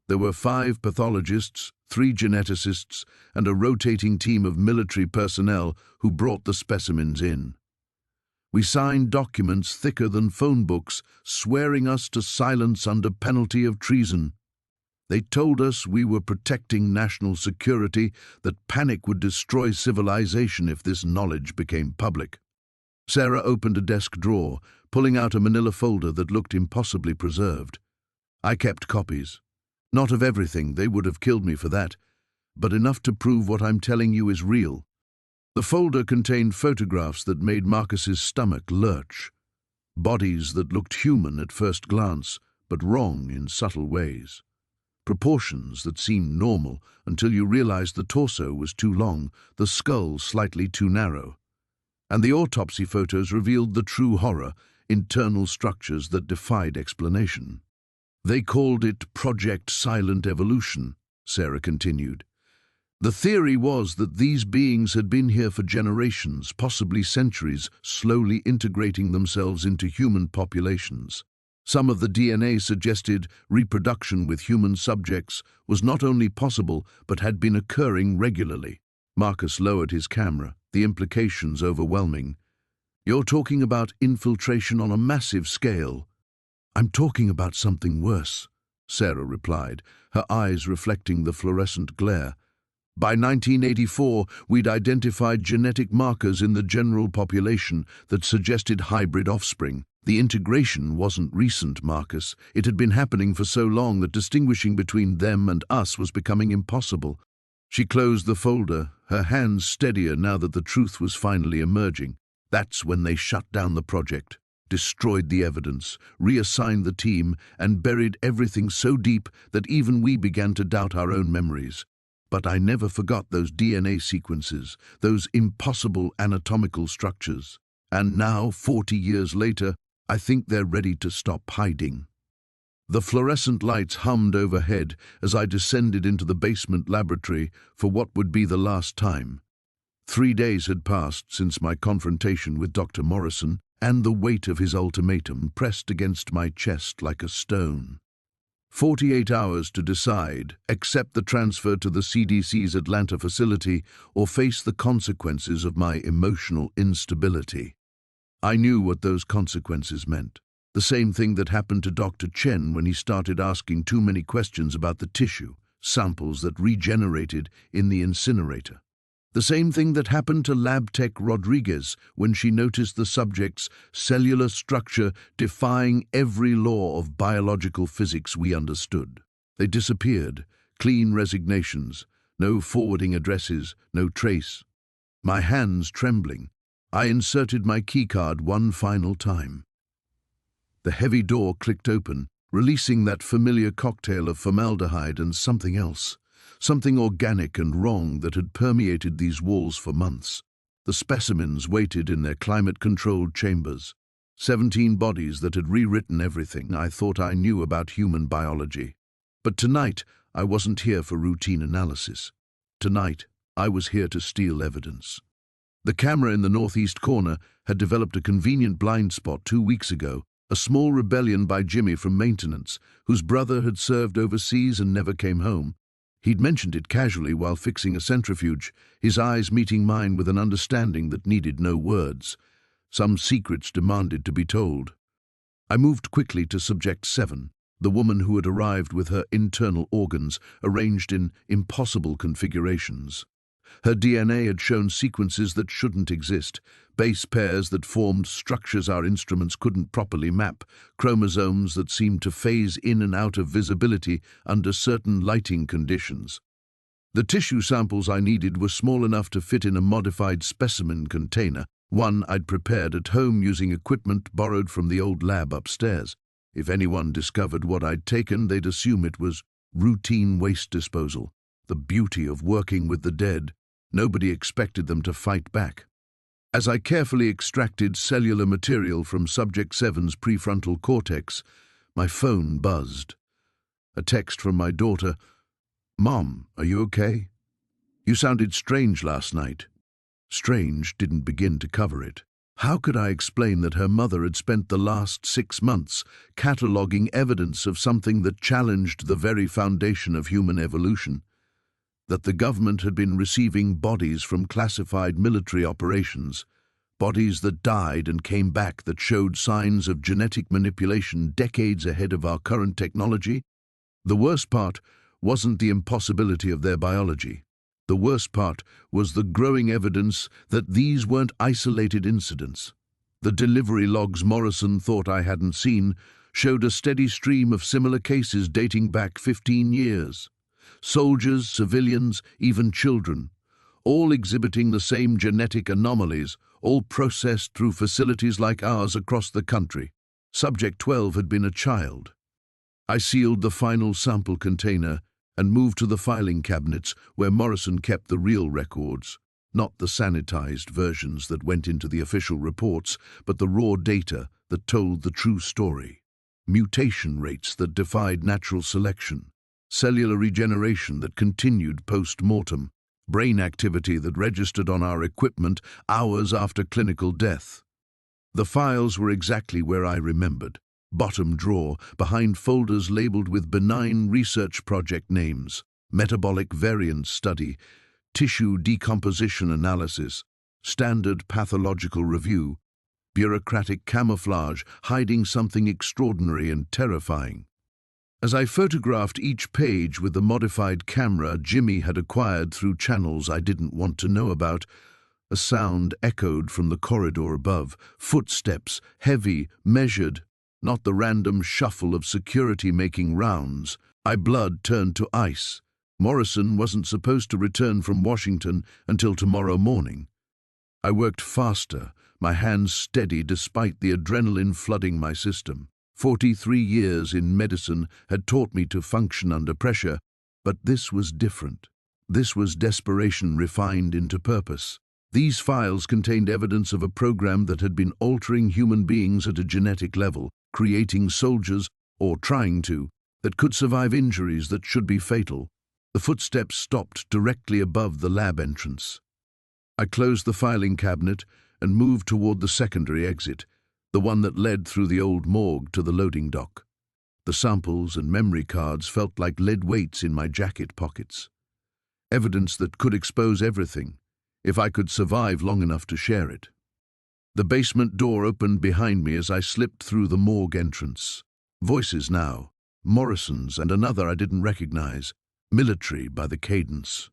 There were 5 pathologists, 3 geneticists, and a rotating team of military personnel who brought the specimens in. We signed documents thicker than phone books, swearing us to silence under penalty of treason. They told us we were protecting national security, that panic would destroy civilization if this knowledge became public. Sarah opened a desk drawer, pulling out a manila folder that looked impossibly preserved. I kept copies. Not of everything, they would have killed me for that, but enough to prove what I'm telling you is real. The folder contained photographs that made Marcus's stomach lurch. Bodies that looked human at first glance, but wrong in subtle ways. Proportions that seemed normal until you realized the torso was too long, the skull slightly too narrow. And the autopsy photos revealed the true horror, internal structures that defied explanation. They called it Project Silent Evolution, Sarah continued. The theory was that these beings had been here for generations, possibly centuries, slowly integrating themselves into human populations. Some of the DNA suggested reproduction with human subjects was not only possible, but had been occurring regularly. Marcus lowered his camera, the implications overwhelming. You're talking about infiltration on a massive scale. I'm talking about something worse, Sarah replied, her eyes reflecting the fluorescent glare. By 1984, we'd identified genetic markers in the general population that suggested hybrid offspring. The integration wasn't recent, Marcus. It had been happening for so long that distinguishing between them and us was becoming impossible. She closed the folder, her hands steadier now that the truth was finally emerging. That's when they shut down the project, destroyed the evidence, reassigned the team, and buried everything so deep that even we began to doubt our own memories. But I never forgot those DNA sequences, those impossible anatomical structures. And now, 40 years later, I think they're ready to stop hiding. The fluorescent lights hummed overhead as I descended into the basement laboratory for what would be the last time. 3 days had passed since my confrontation with Dr. Morrison, and the weight of his ultimatum pressed against my chest like a stone. 48 hours to decide, accept the transfer to the CDC's Atlanta facility, or face the consequences of my emotional instability. I knew what those consequences meant. The same thing that happened to Dr. Chen when he started asking too many questions about the tissue, samples that regenerated in the incinerator. The same thing that happened to lab tech Rodriguez when she noticed the subject's cellular structure defying every law of biological physics we understood. They disappeared, clean resignations, no forwarding addresses, no trace. My hands trembling, I inserted my keycard one final time. The heavy door clicked open, releasing that familiar cocktail of formaldehyde and something else. Something organic and wrong that had permeated these walls for months. The specimens waited in their climate-controlled chambers. 17 bodies that had rewritten everything I thought I knew about human biology. But tonight, I wasn't here for routine analysis. Tonight, I was here to steal evidence. The camera in the northeast corner had developed a convenient blind spot 2 weeks ago, a small rebellion by Jimmy from maintenance, whose brother had served overseas and never came home. He'd mentioned it casually while fixing a centrifuge, his eyes meeting mine with an understanding that needed no words. Some secrets demanded to be told. I moved quickly to Subject 7, the woman who had arrived with her internal organs arranged in impossible configurations. Her DNA had shown sequences that shouldn't exist, base pairs that formed structures our instruments couldn't properly map, chromosomes that seemed to phase in and out of visibility under certain lighting conditions. The tissue samples I needed were small enough to fit in a modified specimen container, one I'd prepared at home using equipment borrowed from the old lab upstairs. If anyone discovered what I'd taken, they'd assume it was routine waste disposal. The beauty of working with the dead. Nobody expected them to fight back. As I carefully extracted cellular material from Subject 7's prefrontal cortex, My phone buzzed. A text from my daughter. "Mom, are you okay? You sounded strange last night." Strange didn't begin to cover it. How could I explain that her mother had spent the last 6 months cataloguing evidence of something that challenged the very foundation of human evolution? That the government had been receiving bodies from classified military operations, bodies that died and came back that showed signs of genetic manipulation decades ahead of our current technology? The worst part wasn't the impossibility of their biology. The worst part was the growing evidence that these weren't isolated incidents. The delivery logs Morrison thought I hadn't seen showed a steady stream of similar cases dating back 15 years. Soldiers, civilians, even children, all exhibiting the same genetic anomalies, all processed through facilities like ours across the country. Subject 12 had been a child. I sealed the final sample container and moved to the filing cabinets where Morrison kept the real records, not the sanitized versions that went into the official reports, but the raw data that told the true story. Mutation rates that defied natural selection, cellular regeneration that continued post-mortem, brain activity that registered on our equipment hours after clinical death. The files were exactly where I remembered. Bottom drawer, behind folders labeled with benign research project names, metabolic variance study, tissue decomposition analysis, standard pathological review, bureaucratic camouflage hiding something extraordinary and terrifying. As I photographed each page with the modified camera Jimmy had acquired through channels I didn't want to know about, a sound echoed from the corridor above, footsteps, heavy, measured, not the random shuffle of security making rounds. My blood turned to ice. Morrison wasn't supposed to return from Washington until tomorrow morning. I worked faster, my hands steady despite the adrenaline flooding my system. 43 years in medicine had taught me to function under pressure, but this was different. This was desperation refined into purpose. These files contained evidence of a program that had been altering human beings at a genetic level, creating soldiers, or trying to, that could survive injuries that should be fatal. The footsteps stopped directly above the lab entrance. I closed the filing cabinet and moved toward the secondary exit, the one that led through the old morgue to the loading dock. The samples and memory cards felt like lead weights in my jacket pockets. Evidence that could expose everything, if I could survive long enough to share it. The basement door opened behind me as I slipped through the morgue entrance. Voices now, Morrison's and another I didn't recognize, military by the cadence.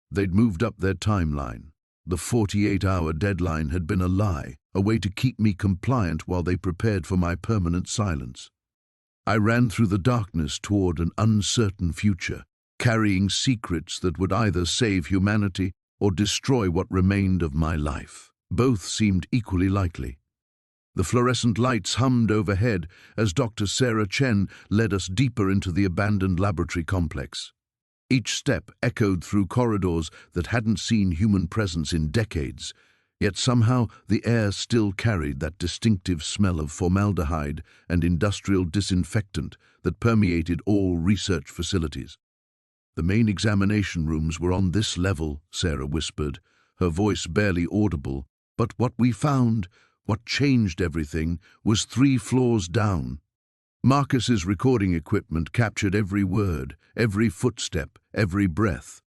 They'd moved up their timeline. The 48-hour deadline had been a lie, a way to keep me compliant while they prepared for my permanent silence. I ran through the darkness toward an uncertain future, carrying secrets that would either save humanity or destroy what remained of my life. Both seemed equally likely. The fluorescent lights hummed overhead as Dr. Sarah Chen led us deeper into the abandoned laboratory complex. Each step echoed through corridors that hadn't seen human presence in decades, yet somehow the air still carried that distinctive smell of formaldehyde and industrial disinfectant that permeated all research facilities. "The main examination rooms were on this level," Sarah whispered, her voice barely audible, "but what we found, what changed everything, was 3 floors down." Marcus's recording equipment captured every word, every footstep, every breath.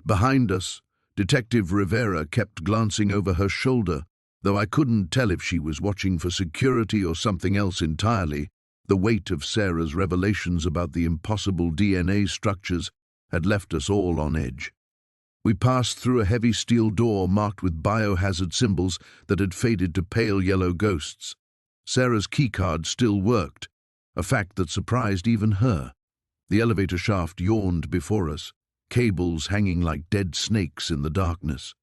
Behind us, Detective Rivera kept glancing over her shoulder, though I couldn't tell if she was watching for security or something else entirely. The weight of Sarah's revelations about the impossible DNA structures had left us all on edge. We passed through a heavy steel door marked with biohazard symbols that had faded to pale yellow ghosts. Sarah's keycard still worked, a fact that surprised even her. The elevator shaft yawned before us, cables hanging like dead snakes in the darkness.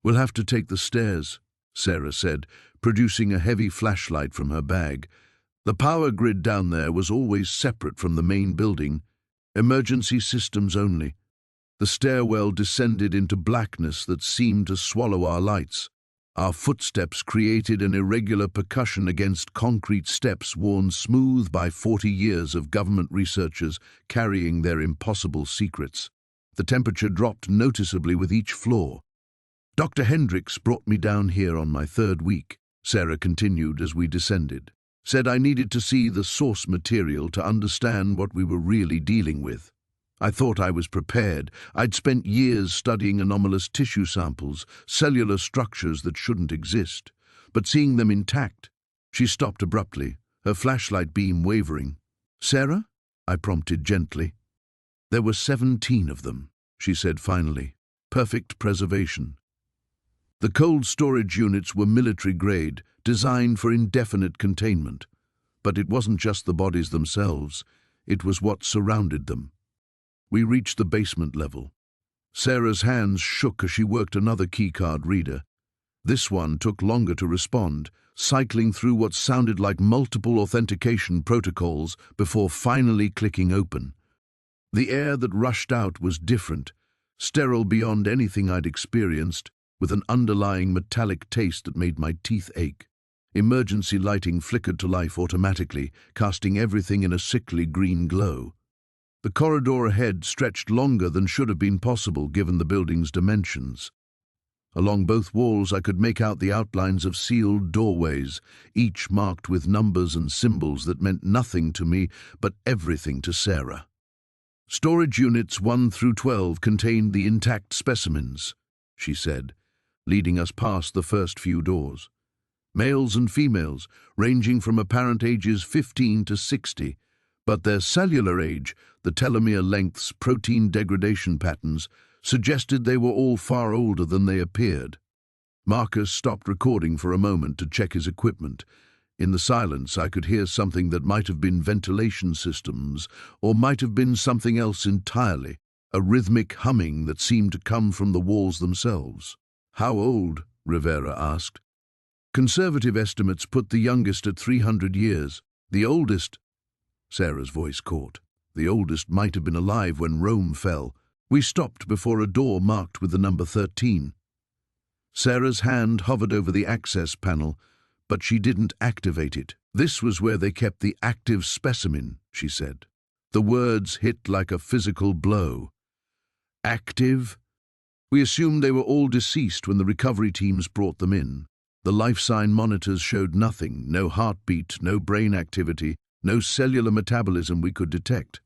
"We'll have to take the stairs," Sarah said, producing a heavy flashlight from her bag. The power grid down there was always separate from the main building, emergency systems only. The stairwell descended into blackness that seemed to swallow our lights. Our footsteps created an irregular percussion against concrete steps worn smooth by 40 years of government researchers carrying their impossible secrets. The temperature dropped noticeably with each floor. "Dr. Hendricks brought me down here on my third week," Sarah continued as we descended. "Said I needed to see the source material to understand what we were really dealing with. I thought I was prepared. I'd spent years studying anomalous tissue samples, cellular structures that shouldn't exist. But seeing them intact..." She stopped abruptly, her flashlight beam wavering. "Sarah?" I prompted gently. "There were 17 of them," she said finally. "Perfect preservation. The cold storage units were military grade, designed for indefinite containment. But it wasn't just the bodies themselves, it was what surrounded them." We reached the basement level. Sarah's hands shook as she worked another keycard reader. This one took longer to respond, cycling through what sounded like multiple authentication protocols before finally clicking open. The air that rushed out was different, sterile beyond anything I'd experienced, with an underlying metallic taste that made my teeth ache. Emergency lighting flickered to life automatically, casting everything in a sickly green glow. The corridor ahead stretched longer than should have been possible given the building's dimensions. Along both walls I could make out the outlines of sealed doorways, each marked with numbers and symbols that meant nothing to me but everything to Sarah. "Storage units 1 through 12 contained the intact specimens," she said, leading us past the first few doors. "Males and females, ranging from apparent ages 15 to 60, but their cellular age, the telomere lengths, protein degradation patterns, suggested they were all far older than they appeared." Marcus stopped recording for a moment to check his equipment. In the silence, I could hear something that might have been ventilation systems, or might have been something else entirely, a rhythmic humming that seemed to come from the walls themselves. "How old?" Rivera asked. "Conservative estimates put the youngest at 300 years. The oldest..." Sarah's voice caught. "The oldest might have been alive when Rome fell." We stopped before a door marked with the number 13. Sarah's hand hovered over the access panel, but she didn't activate it. "This was where they kept the active specimen," she said. The words hit like a physical blow. "Active?" We assumed they were all deceased when the recovery teams brought them in. The life sign monitors showed nothing, no heartbeat, no brain activity, no cellular metabolism we could detect.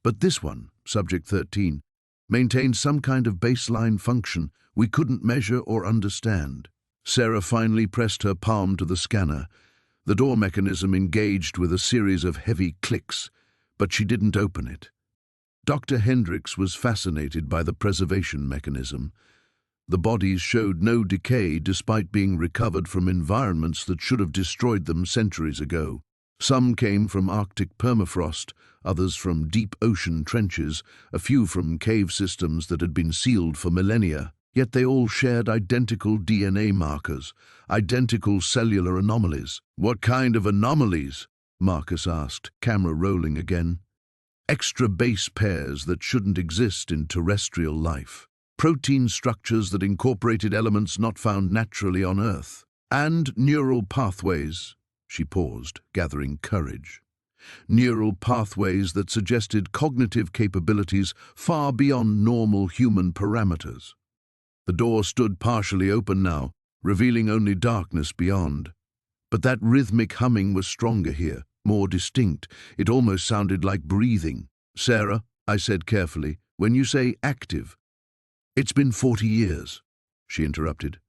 But this one, Subject 13, maintained some kind of baseline function we couldn't measure or understand. Sarah finally pressed her palm to the scanner. The door mechanism engaged with a series of heavy clicks, but she didn't open it. Dr. Hendricks was fascinated by the preservation mechanism. The bodies showed no decay despite being recovered from environments that should have destroyed them centuries ago. Some came from Arctic permafrost, others from deep ocean trenches, a few from cave systems that had been sealed for millennia. Yet they all shared identical DNA markers, identical cellular anomalies. "What kind of anomalies?" Marcus asked, camera rolling again. "Extra base pairs that shouldn't exist in terrestrial life. Protein structures that incorporated elements not found naturally on Earth. And neural pathways." She paused, gathering courage. "Neural pathways that suggested cognitive capabilities far beyond normal human parameters." The door stood partially open now, revealing only darkness beyond. But that rhythmic humming was stronger here, more distinct. It almost sounded like breathing. "Sarah," I said carefully, "when you say active..." "It's been 40 years," she interrupted.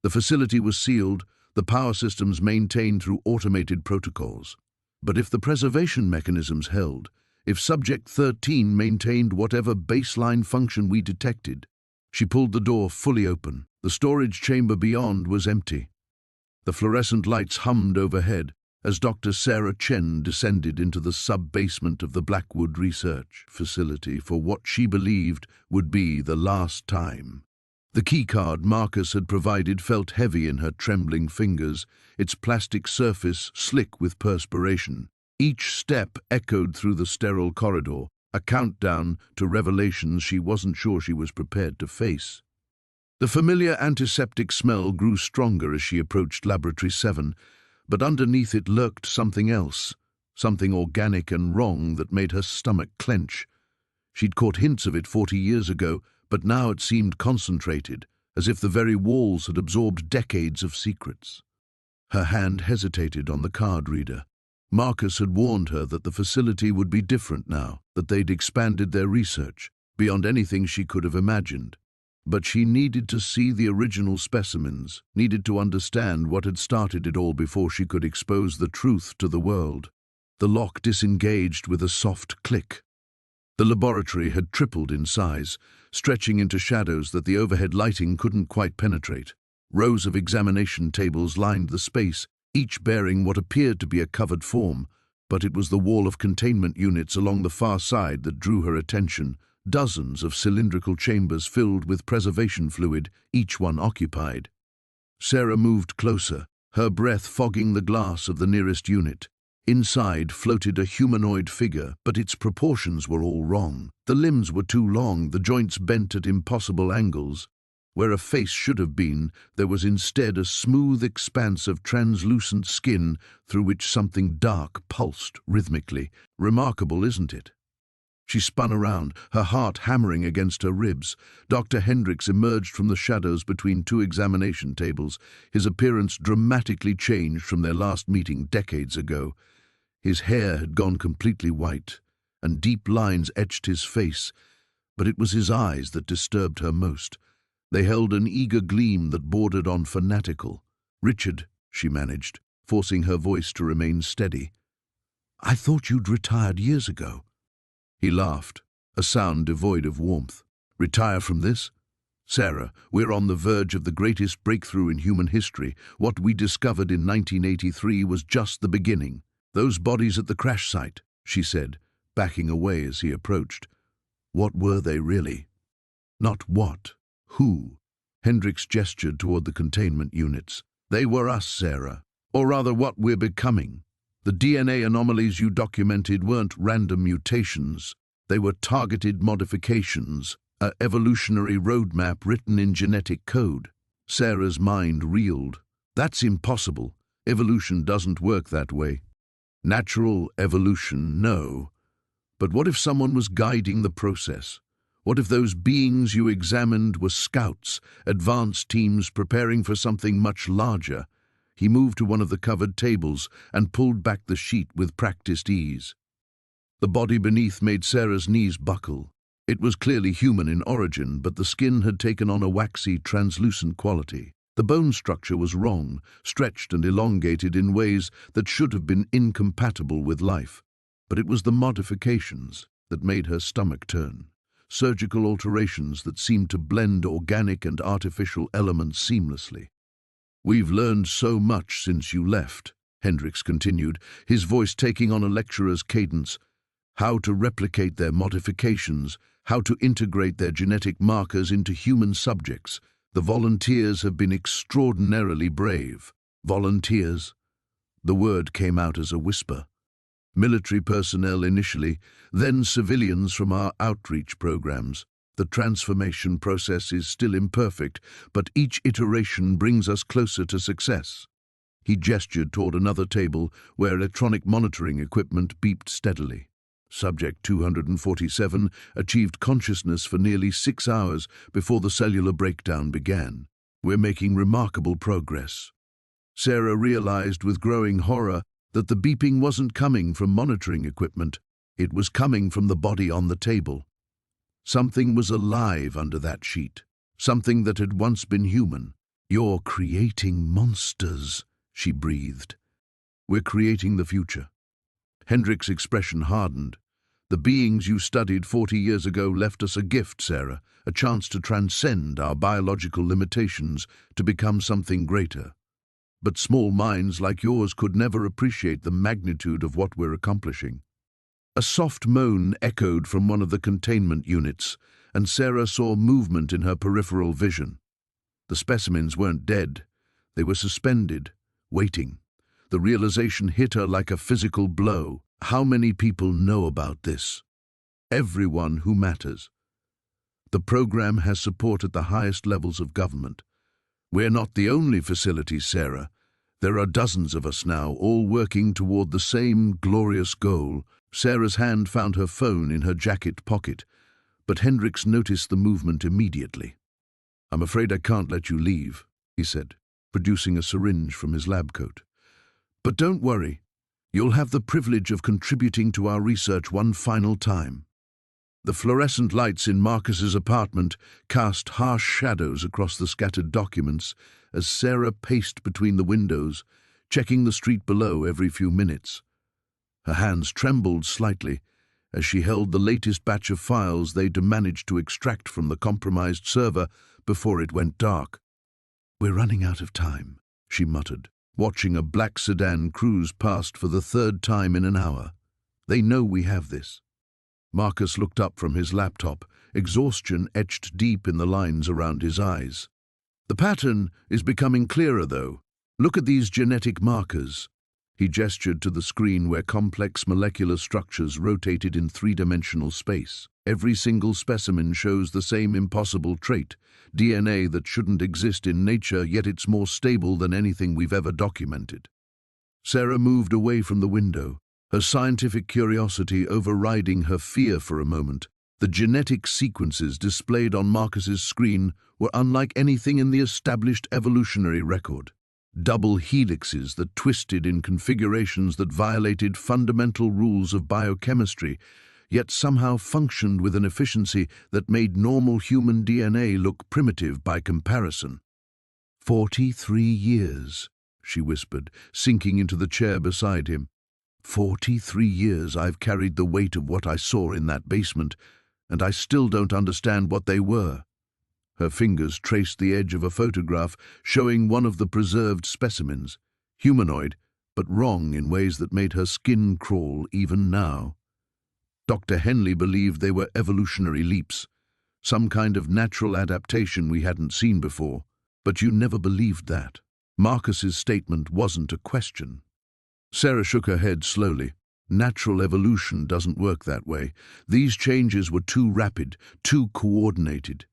"The facility was sealed, the power systems maintained through automated protocols. But if the preservation mechanisms held, if Subject 13 maintained whatever baseline function we detected..." She pulled the door fully open. The storage chamber beyond was empty. The fluorescent lights hummed overhead as Dr. Sarah Chen descended into the sub-basement of the Blackwood Research Facility for what she believed would be the last time. The keycard Marcus had provided felt heavy in her trembling fingers, its plastic surface slick with perspiration. Each step echoed through the sterile corridor, a countdown to revelations she wasn't sure she was prepared to face. The familiar antiseptic smell grew stronger as she approached Laboratory 7, but underneath it lurked something else, something organic and wrong that made her stomach clench. She'd caught hints of it 40 years ago, but now it seemed concentrated, as if the very walls had absorbed decades of secrets. Her hand hesitated on the card reader. Marcus had warned her that the facility would be different now, that they'd expanded their research, beyond anything she could have imagined. But she needed to see the original specimens, needed to understand what had started it all before she could expose the truth to the world. The lock disengaged with a soft click. The laboratory had tripled in size, stretching into shadows that the overhead lighting couldn't quite penetrate. Rows of examination tables lined the space, each bearing what appeared to be a covered form, but it was the wall of containment units along the far side that drew her attention. Dozens of cylindrical chambers filled with preservation fluid, each one occupied. Sarah moved closer, her breath fogging the glass of the nearest unit. Inside floated a humanoid figure, but its proportions were all wrong. The limbs were too long, the joints bent at impossible angles. Where a face should have been, there was instead a smooth expanse of translucent skin through which something dark pulsed rhythmically. Remarkable, isn't it? She spun around, her heart hammering against her ribs. Dr. Hendricks emerged from the shadows between two examination tables, his appearance dramatically changed from their last meeting decades ago. His hair had gone completely white, and deep lines etched his face, but it was his eyes that disturbed her most. They held an eager gleam that bordered on fanatical. "Richard," she managed, forcing her voice to remain steady. "I thought you'd retired years ago." He laughed, a sound devoid of warmth. "Retire from this? Sarah, we're on the verge of the greatest breakthrough in human history. What we discovered in 1983 was just the beginning. Those bodies at the crash site," she said, backing away as he approached. "What were they really? Not what, who?" Hendricks gestured toward the containment units. "They were us, Sarah, or rather what we're becoming. The DNA anomalies you documented weren't random mutations. They were targeted modifications, an evolutionary roadmap written in genetic code." Sarah's mind reeled. "That's impossible. Evolution doesn't work that way." "Natural evolution, no. But what if someone was guiding the process? What if those beings you examined were scouts, advanced teams preparing for something much larger?" He moved to one of the covered tables and pulled back the sheet with practiced ease. The body beneath made Sarah's knees buckle. It was clearly human in origin, but the skin had taken on a waxy, translucent quality. The bone structure was wrong, stretched and elongated in ways that should have been incompatible with life. But it was the modifications that made her stomach turn. Surgical alterations that seemed to blend organic and artificial elements seamlessly. "We've learned so much since you left," Hendricks continued, his voice taking on a lecturer's cadence. "How to replicate their modifications, how to integrate their genetic markers into human subjects. The volunteers have been extraordinarily brave." "Volunteers?" The word came out as a whisper. "Military personnel initially, then civilians from our outreach programs. The transformation process is still imperfect, but each iteration brings us closer to success." He gestured toward another table where electronic monitoring equipment beeped steadily. Subject 247 achieved consciousness for nearly 6 hours before the cellular breakdown began. "We're making remarkable progress." Sarah realized with growing horror that the beeping wasn't coming from monitoring equipment. It was coming from the body on the table. Something was alive under that sheet, something that had once been human. "You're creating monsters," she breathed. "We're creating the future." Hendricks' expression hardened. "The beings you studied 40 years ago left us a gift, Sarah, a chance to transcend our biological limitations, to become something greater. But small minds like yours could never appreciate the magnitude of what we're accomplishing." A soft moan echoed from one of the containment units, and Sarah saw movement in her peripheral vision. The specimens weren't dead. They were suspended, waiting. The realization hit her like a physical blow. How many people know about this? Everyone who matters. The program has support at the highest levels of government. We're not the only facility, Sarah. There are dozens of us now, all working toward the same glorious goal. Sarah's hand found her phone in her jacket pocket, but Hendricks noticed the movement immediately. "I'm afraid I can't let you leave," he said, producing a syringe from his lab coat. "But don't worry. You'll have the privilege of contributing to our research one final time." The fluorescent lights in Marcus's apartment cast harsh shadows across the scattered documents as Sarah paced between the windows, checking the street below every few minutes. Her hands trembled slightly as she held the latest batch of files they'd managed to extract from the compromised server before it went dark. "We're running out of time," she muttered, watching a black sedan cruise past for the third time in an hour. "They know we have this." Marcus looked up from his laptop, exhaustion etched deep in the lines around his eyes. "The pattern is becoming clearer, though. Look at these genetic markers." He gestured to the screen where complex molecular structures rotated in three-dimensional space. Every single specimen shows the same impossible trait, DNA that shouldn't exist in nature, yet it's more stable than anything we've ever documented. Sarah moved away from the window, her scientific curiosity overriding her fear for a moment. The genetic sequences displayed on Marcus's screen were unlike anything in the established evolutionary record. Double helixes that twisted in configurations that violated fundamental rules of biochemistry, yet somehow functioned with an efficiency that made normal human DNA look primitive by comparison. 43 years, she whispered, sinking into the chair beside him. 43 years I've carried the weight of what I saw in that basement, and I still don't understand what they were. Her fingers traced the edge of a photograph showing one of the preserved specimens, humanoid, but wrong in ways that made her skin crawl even now. Dr. Henley believed they were evolutionary leaps, some kind of natural adaptation we hadn't seen before, but you never believed that. Marcus's statement wasn't a question. Sarah shook her head slowly. Natural evolution doesn't work that way. These changes were too rapid, too coordinated.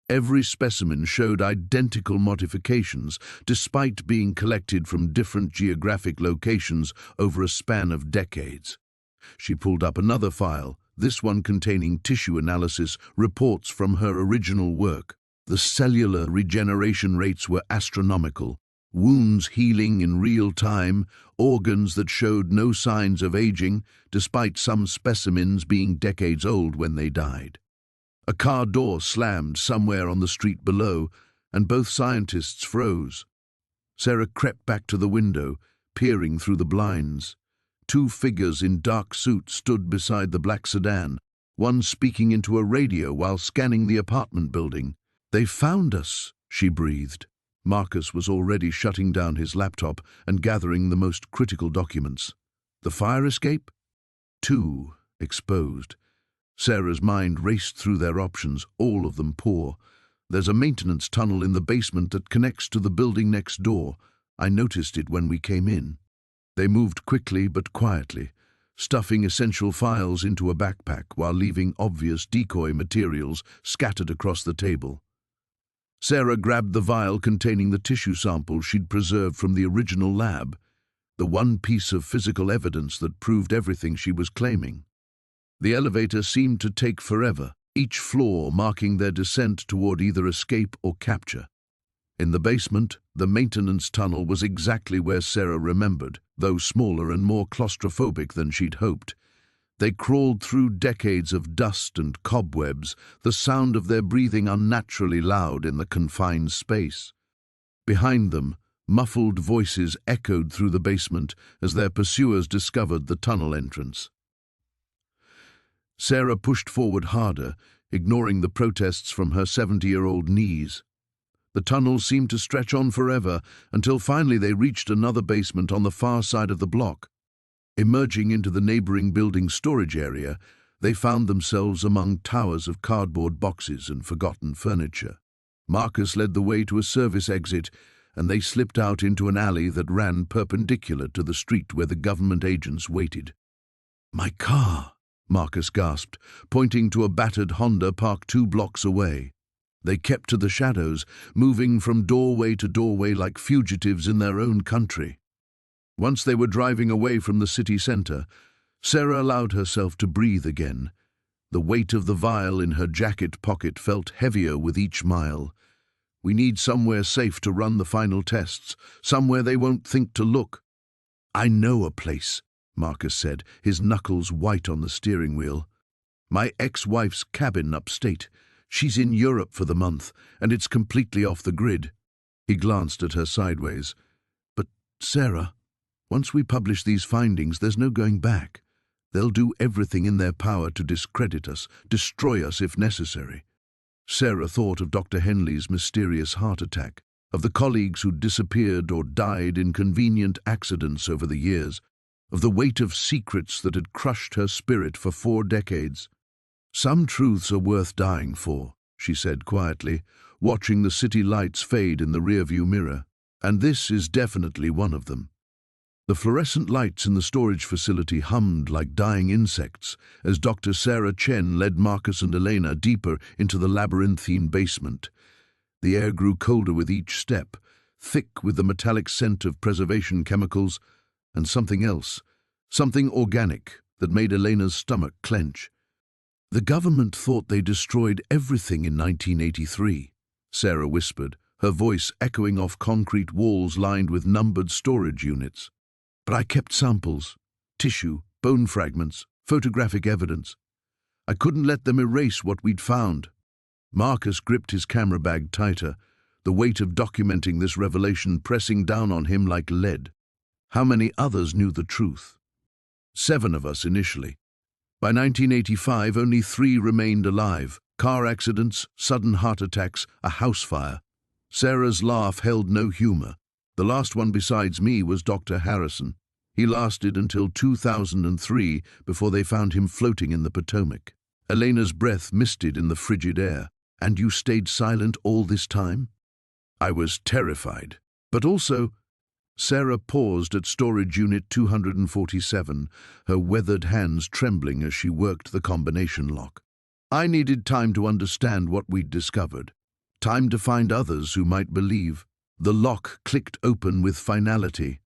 Every specimen showed identical modifications, despite being collected from different geographic locations over a span of decades. She pulled up another file, this one containing tissue analysis reports from her original work. The cellular regeneration rates were astronomical. Wounds healing in real time, organs that showed no signs of aging, despite some specimens being decades old when they died. A car door slammed somewhere on the street below, and both scientists froze. Sarah crept back to the window, peering through the blinds. Two figures in dark suits stood beside the black sedan, one speaking into a radio while scanning the apartment building. "They found us," she breathed. Marcus was already shutting down his laptop and gathering the most critical documents. The fire escape? 2 exposed. Sarah's mind raced through their options, all of them poor. "There's a maintenance tunnel in the basement that connects to the building next door. I noticed it when we came in." They moved quickly but quietly, stuffing essential files into a backpack while leaving obvious decoy materials scattered across the table. Sarah grabbed the vial containing the tissue sample she'd preserved from the original lab, the one piece of physical evidence that proved everything she was claiming. The elevator seemed to take forever, each floor marking their descent toward either escape or capture. In the basement, the maintenance tunnel was exactly where Sarah remembered, though smaller and more claustrophobic than she'd hoped. They crawled through decades of dust and cobwebs, the sound of their breathing unnaturally loud in the confined space. Behind them, muffled voices echoed through the basement as their pursuers discovered the tunnel entrance. Sarah pushed forward harder, ignoring the protests from her 70-year-old knees. The tunnel seemed to stretch on forever until finally they reached another basement on the far side of the block. Emerging into the neighboring building's storage area, they found themselves among towers of cardboard boxes and forgotten furniture. Marcus led the way to a service exit, and they slipped out into an alley that ran perpendicular to the street where the government agents waited. "My car," Marcus gasped, pointing to a battered Honda parked 2 blocks away. They kept to the shadows, moving from doorway to doorway like fugitives in their own country. Once they were driving away from the city centre, Sarah allowed herself to breathe again. The weight of the vial in her jacket pocket felt heavier with each mile. We need somewhere safe to run the final tests, somewhere they won't think to look. I know a place, Marcus said, his knuckles white on the steering wheel. My ex-wife's cabin upstate. She's in Europe for the month, and it's completely off the grid. He glanced at her sideways. But, Sarah, once we publish these findings, there's no going back. They'll do everything in their power to discredit us, destroy us if necessary. Sarah thought of Dr. Henley's mysterious heart attack, of the colleagues who'd disappeared or died in convenient accidents over the years, of the weight of secrets that had crushed her spirit for 4 decades. Some truths are worth dying for, she said quietly, watching the city lights fade in the rearview mirror, and this is definitely one of them. The fluorescent lights in the storage facility hummed like dying insects as Dr. Sarah Chen led Marcus and Elena deeper into the labyrinthine basement. The air grew colder with each step, thick with the metallic scent of preservation chemicals, and something else, something organic that made Elena's stomach clench. The government thought they destroyed everything in 1983, Sarah whispered, her voice echoing off concrete walls lined with numbered storage units. But I kept samples, tissue, bone fragments, photographic evidence. I couldn't let them erase what we'd found. Marcus gripped his camera bag tighter, the weight of documenting this revelation pressing down on him like lead. How many others knew the truth? 7 of us initially. By 1985, only 3 remained alive. Car accidents, sudden heart attacks, a house fire. Sarah's laugh held no humor. The last one besides me was Dr. Harrison. He lasted until 2003 before they found him floating in the Potomac. Elena's breath misted in the frigid air. And you stayed silent all this time? I was terrified. But also, Sarah paused at storage unit 247, her weathered hands trembling as she worked the combination lock. I needed time to understand what we'd discovered. Time to find others who might believe. The lock clicked open with finality.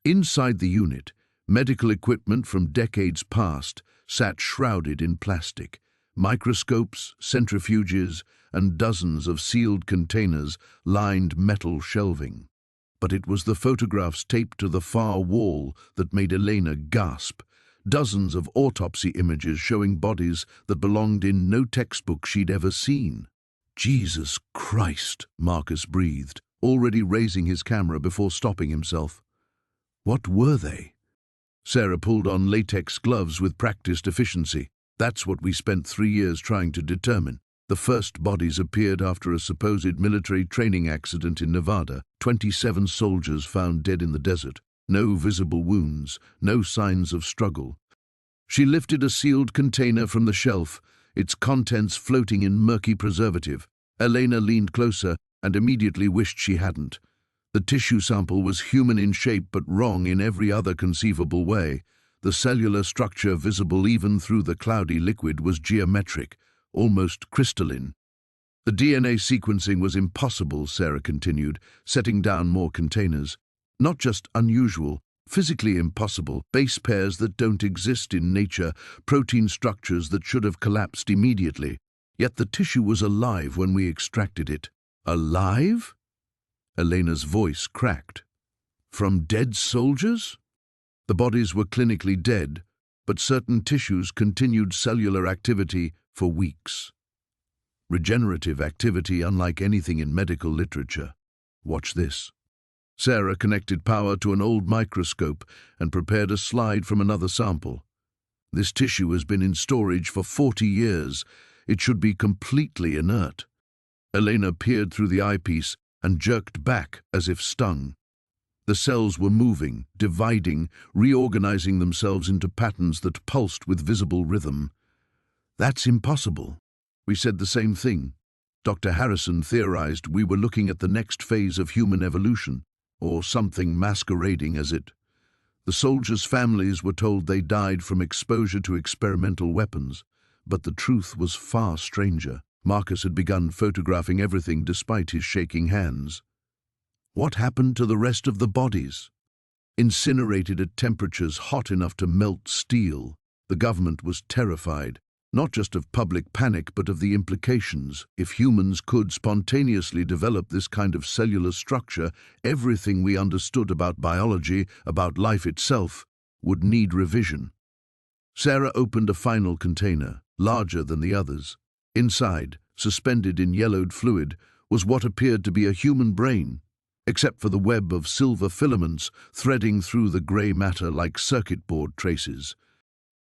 Inside the unit, medical equipment from decades past sat shrouded in plastic. Microscopes, centrifuges, and dozens of sealed containers lined metal shelving. But it was the photographs taped to the far wall that made Elena gasp. Dozens of autopsy images showing bodies that belonged in no textbook she'd ever seen. Jesus Christ, Marcus breathed, already raising his camera before stopping himself. What were they? Sarah pulled on latex gloves with practiced efficiency. That's what we spent 3 years trying to determine. The first bodies appeared after a supposed military training accident in Nevada. 27 soldiers found dead in the desert. No visible wounds, no signs of struggle. She lifted a sealed container from the shelf, its contents floating in murky preservative. Elena leaned closer and immediately wished she hadn't. The tissue sample was human in shape but wrong in every other conceivable way. The cellular structure visible even through the cloudy liquid was geometric, almost crystalline. The DNA sequencing was impossible, Sarah continued, setting down more containers. Not just unusual, physically impossible, base pairs that don't exist in nature, protein structures that should have collapsed immediately. Yet the tissue was alive when we extracted it. Alive? Elena's voice cracked. From dead soldiers? The bodies were clinically dead, but certain tissues continued cellular activity for weeks. Regenerative activity unlike anything in medical literature. Watch this. Sarah connected power to an old microscope and prepared a slide from another sample. This tissue has been in storage for 40 years. It should be completely inert. Elena peered through the eyepiece and jerked back as if stung. The cells were moving, dividing, reorganizing themselves into patterns that pulsed with visible rhythm. That's impossible. We said the same thing. Dr. Harrison theorized we were looking at the next phase of human evolution, or something masquerading as it. The soldiers' families were told they died from exposure to experimental weapons, but the truth was far stranger. Marcus had begun photographing everything despite his shaking hands. What happened to the rest of the bodies? Incinerated at temperatures hot enough to melt steel, the government was terrified, not just of public panic but of the implications. If humans could spontaneously develop this kind of cellular structure, everything we understood about biology, about life itself, would need revision. Sarah opened a final container, larger than the others. Inside, suspended in yellowed fluid, was what appeared to be a human brain, except for the web of silver filaments threading through the grey matter like circuit board traces.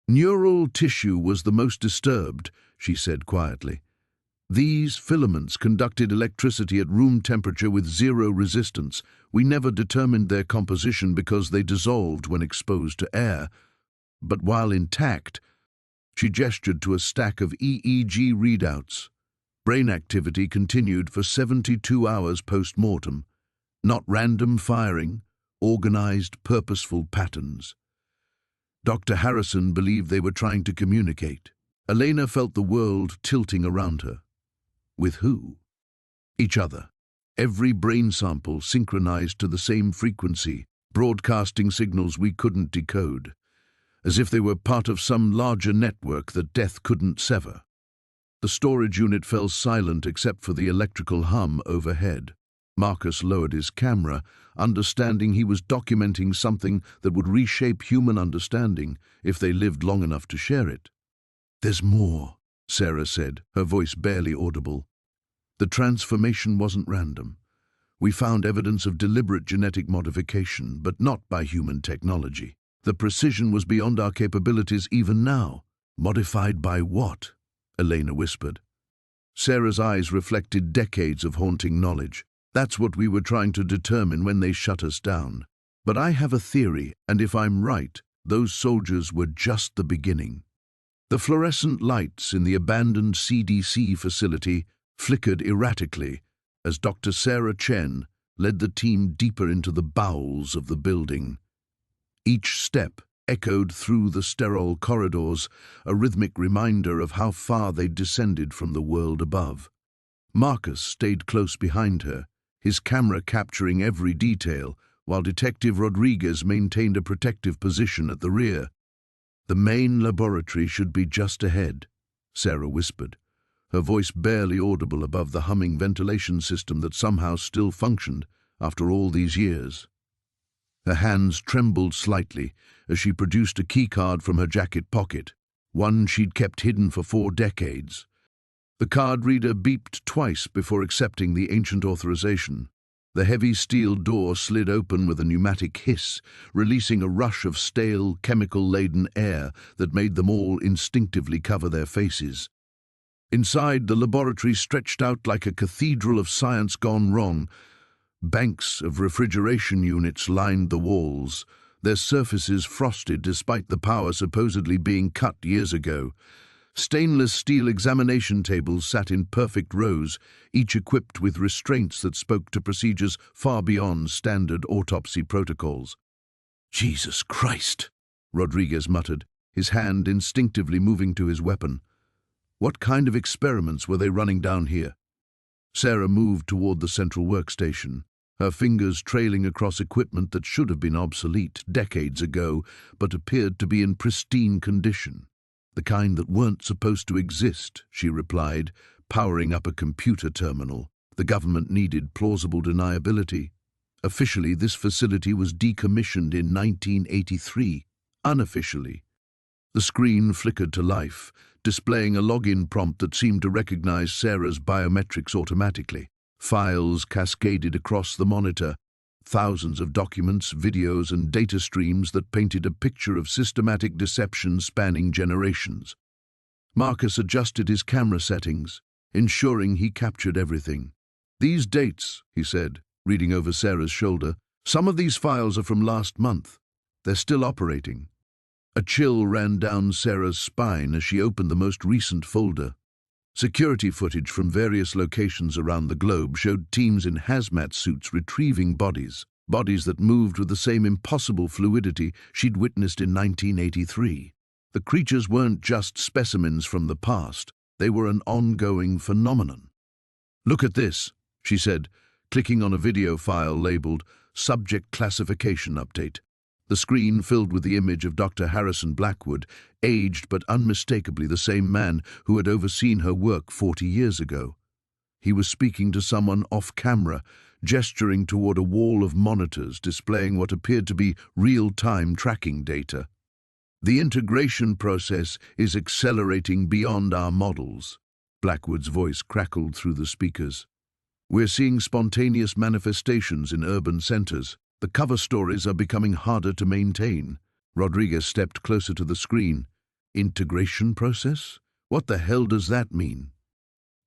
Neural tissue was the most disturbed, she said quietly. These filaments conducted electricity at room temperature with zero resistance. We never determined their composition because they dissolved when exposed to air. But while intact, she gestured to a stack of EEG readouts. Brain activity continued for 72 hours post-mortem. Not random firing, organized, purposeful patterns. Dr. Harrison believed they were trying to communicate. Elena felt the world tilting around her. With who? Each other. Every brain sample synchronized to the same frequency, broadcasting signals we couldn't decode, as if they were part of some larger network that death couldn't sever. The storage unit fell silent except for the electrical hum overhead. Marcus lowered his camera, understanding he was documenting something that would reshape human understanding if they lived long enough to share it. "There's more," Sarah said, her voice barely audible. "The transformation wasn't random. We found evidence of deliberate genetic modification, but not by human technology. The precision was beyond our capabilities even now." "Modified by what?" Elena whispered. Sarah's eyes reflected decades of haunting knowledge. "That's what we were trying to determine when they shut us down. But I have a theory, and if I'm right, those soldiers were just the beginning." The fluorescent lights in the abandoned CDC facility flickered erratically as Dr. Sarah Chen led the team deeper into the bowels of the building. Each step echoed through the sterile corridors, a rhythmic reminder of how far they'd descended from the world above. Marcus stayed close behind her, his camera capturing every detail, while Detective Rodriguez maintained a protective position at the rear. "The main laboratory should be just ahead," Sarah whispered, her voice barely audible above the humming ventilation system that somehow still functioned after all these years. Her hands trembled slightly as she produced a keycard from her jacket pocket, one she'd kept hidden for 4 decades. The card reader beeped twice before accepting the ancient authorization. The heavy steel door slid open with a pneumatic hiss, releasing a rush of stale, chemical-laden air that made them all instinctively cover their faces. Inside, the laboratory stretched out like a cathedral of science gone wrong. Banks of refrigeration units lined the walls, their surfaces frosted despite the power supposedly being cut years ago. Stainless steel examination tables sat in perfect rows, each equipped with restraints that spoke to procedures far beyond standard autopsy protocols. "Jesus Christ," Rodriguez muttered, his hand instinctively moving to his weapon. What kind of experiments were they running down here? Sarah moved toward the central workstation, her fingers trailing across equipment that should have been obsolete decades ago, but appeared to be in pristine condition. "The kind that weren't supposed to exist," she replied, powering up a computer terminal. The government needed plausible deniability. Officially, this facility was decommissioned in 1983. Unofficially, the screen flickered to life, displaying a login prompt that seemed to recognize Sarah's biometrics automatically. Files cascaded across the monitor, thousands of documents, videos, and data streams that painted a picture of systematic deception spanning generations. Marcus adjusted his camera settings, ensuring he captured everything. "These dates," he said, reading over Sarah's shoulder, "some of these files are from last month. They're still operating." A chill ran down Sarah's spine as she opened the most recent folder. Security footage from various locations around the globe showed teams in hazmat suits retrieving bodies, bodies that moved with the same impossible fluidity she'd witnessed in 1983. The creatures weren't just specimens from the past, they were an ongoing phenomenon. "Look at this," she said, clicking on a video file labeled Subject Classification Update. The screen filled with the image of Dr. Harrison Blackwood, aged but unmistakably the same man who had overseen her work 40 years ago. He was speaking to someone off-camera, gesturing toward a wall of monitors displaying what appeared to be real-time tracking data. "The integration process is accelerating beyond our models," Blackwood's voice crackled through the speakers. "We're seeing spontaneous manifestations in urban centers. The cover stories are becoming harder to maintain." Rodriguez stepped closer to the screen. "Integration process? What the hell does that mean?"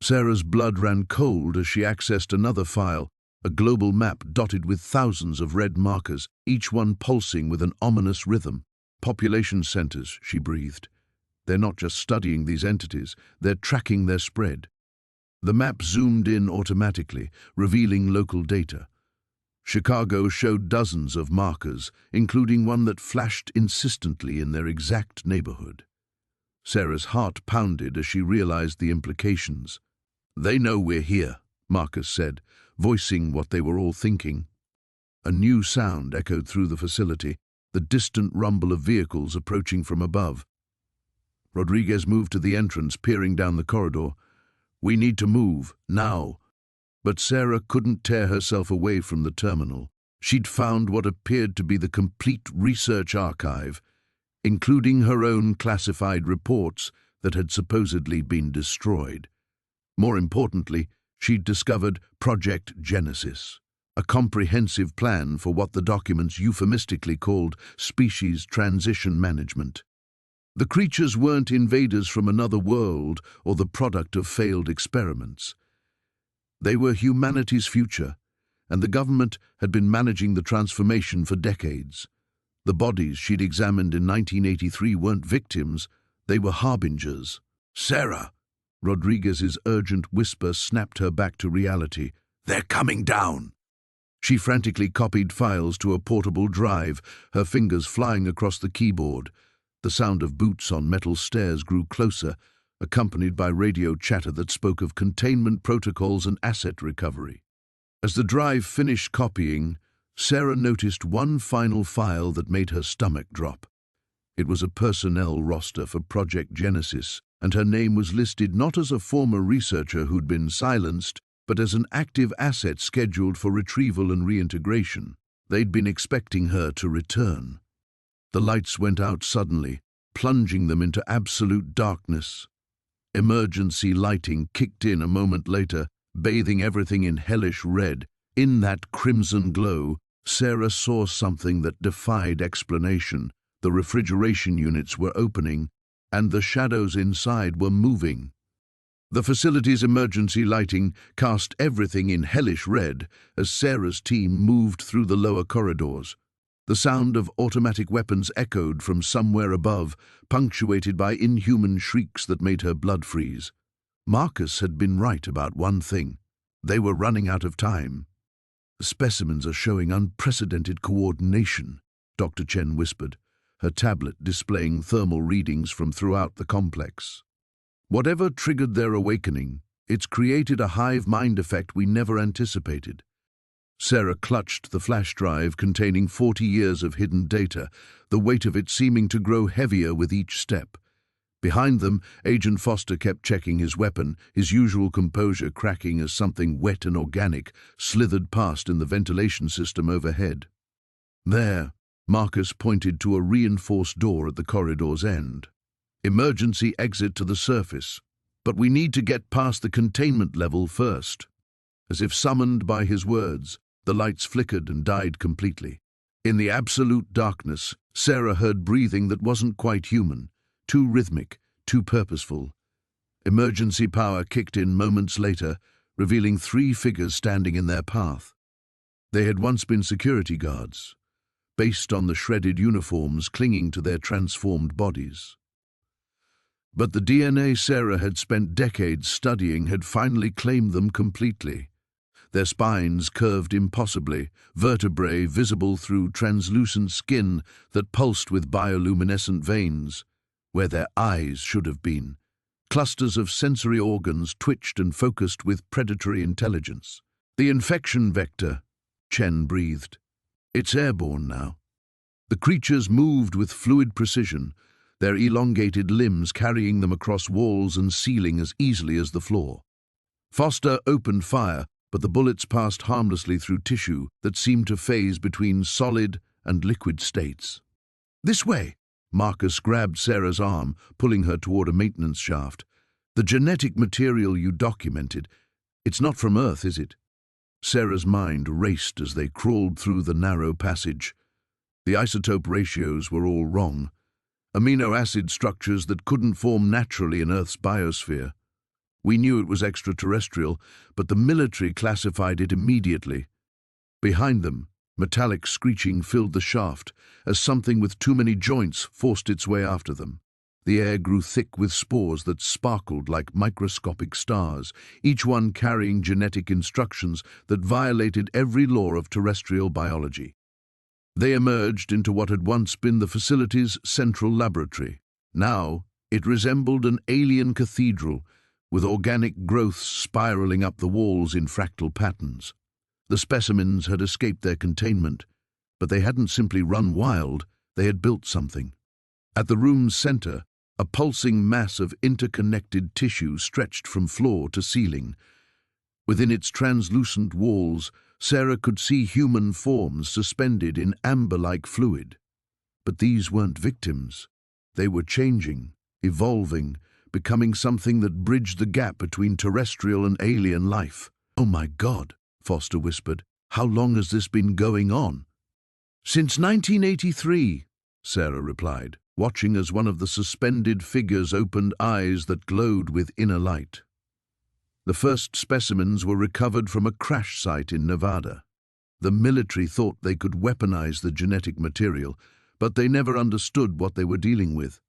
Sarah's blood ran cold as she accessed another file, a global map dotted with thousands of red markers, each one pulsing with an ominous rhythm. "Population centers," she breathed. "They're not just studying these entities, they're tracking their spread." The map zoomed in automatically, revealing local data. Chicago showed dozens of markers, including one that flashed insistently in their exact neighborhood. Sarah's heart pounded as she realized the implications. "They know we're here," Marcus said, voicing what they were all thinking. A new sound echoed through the facility, the distant rumble of vehicles approaching from above. Rodriguez moved to the entrance, peering down the corridor. "We need to move, now." But Sarah couldn't tear herself away from the terminal. She'd found what appeared to be the complete research archive, including her own classified reports that had supposedly been destroyed. More importantly, she'd discovered Project Genesis, a comprehensive plan for what the documents euphemistically called species transition management. The creatures weren't invaders from another world or the product of failed experiments. They were humanity's future, and the government had been managing the transformation for decades. The bodies she'd examined in 1983 weren't victims, they were harbingers. "Sarah!" Rodriguez's urgent whisper snapped her back to reality. "They're coming down!" She frantically copied files to a portable drive, her fingers flying across the keyboard. The sound of boots on metal stairs grew closer, accompanied by radio chatter that spoke of containment protocols and asset recovery. As the drive finished copying, Sarah noticed one final file that made her stomach drop. It was a personnel roster for Project Genesis, and her name was listed not as a former researcher who'd been silenced, but as an active asset scheduled for retrieval and reintegration. They'd been expecting her to return. The lights went out suddenly, plunging them into absolute darkness. Emergency lighting kicked in a moment later, bathing everything in hellish red. In that crimson glow, Sarah saw something that defied explanation. The refrigeration units were opening, and the shadows inside were moving. The facility's emergency lighting cast everything in hellish red as Sarah's team moved through the lower corridors. The sound of automatic weapons echoed from somewhere above, punctuated by inhuman shrieks that made her blood freeze. Marcus had been right about one thing. They were running out of time. "The specimens are showing unprecedented coordination," Dr. Chen whispered, her tablet displaying thermal readings from throughout the complex. "Whatever triggered their awakening, it's created a hive mind effect we never anticipated." Sarah clutched the flash drive containing 40 years of hidden data, the weight of it seeming to grow heavier with each step. Behind them, Agent Foster kept checking his weapon, his usual composure cracking as something wet and organic slithered past in the ventilation system overhead. "There," Marcus pointed to a reinforced door at the corridor's end. "Emergency exit to the surface. But we need to get past the containment level first." As if summoned by his words, the lights flickered and died completely. In the absolute darkness, Sarah heard breathing that wasn't quite human, too rhythmic, too purposeful. Emergency power kicked in moments later, revealing 3 figures standing in their path. They had once been security guards, based on the shredded uniforms clinging to their transformed bodies. But the DNA Sarah had spent decades studying had finally claimed them completely. their spines curved impossibly, vertebrae visible through translucent skin that pulsed with bioluminescent veins, where their eyes should have been. Clusters of sensory organs twitched and focused with predatory intelligence. The infection vector, Chen breathed. It's airborne now. The creatures moved with fluid precision, their elongated limbs carrying them across walls and ceiling as easily as the floor. Foster opened fire, but the bullets passed harmlessly through tissue that seemed to phase between solid and liquid states. This way! Marcus grabbed Sarah's arm, pulling her toward a maintenance shaft. The genetic material you documented, it's not from Earth, is it? Sarah's mind raced as they crawled through the narrow passage. The isotope ratios were all wrong. Amino acid structures that couldn't form naturally in Earth's biosphere. We knew it was extraterrestrial, but the military classified it immediately. Behind them, metallic screeching filled the shaft as something with too many joints forced its way after them. The air grew thick with spores that sparkled like microscopic stars, each one carrying genetic instructions that violated every law of terrestrial biology. They emerged into what had once been the facility's central laboratory. Now, it resembled an alien cathedral, with organic growths spiraling up the walls in fractal patterns. The specimens had escaped their containment, but they hadn't simply run wild, they had built something. At the room's center, a pulsing mass of interconnected tissue stretched from floor to ceiling. Within its translucent walls, Sarah could see human forms suspended in amber-like fluid. But these weren't victims. They were changing, evolving, becoming something that bridged the gap between terrestrial and alien life. "Oh my God," Foster whispered. "How long has this been going on?" "Since 1983, Sarah replied, watching as one of the suspended figures opened eyes that glowed with inner light. The first specimens were recovered from a crash site in Nevada. The military thought they could weaponize the genetic material, but they never understood what they were dealing with.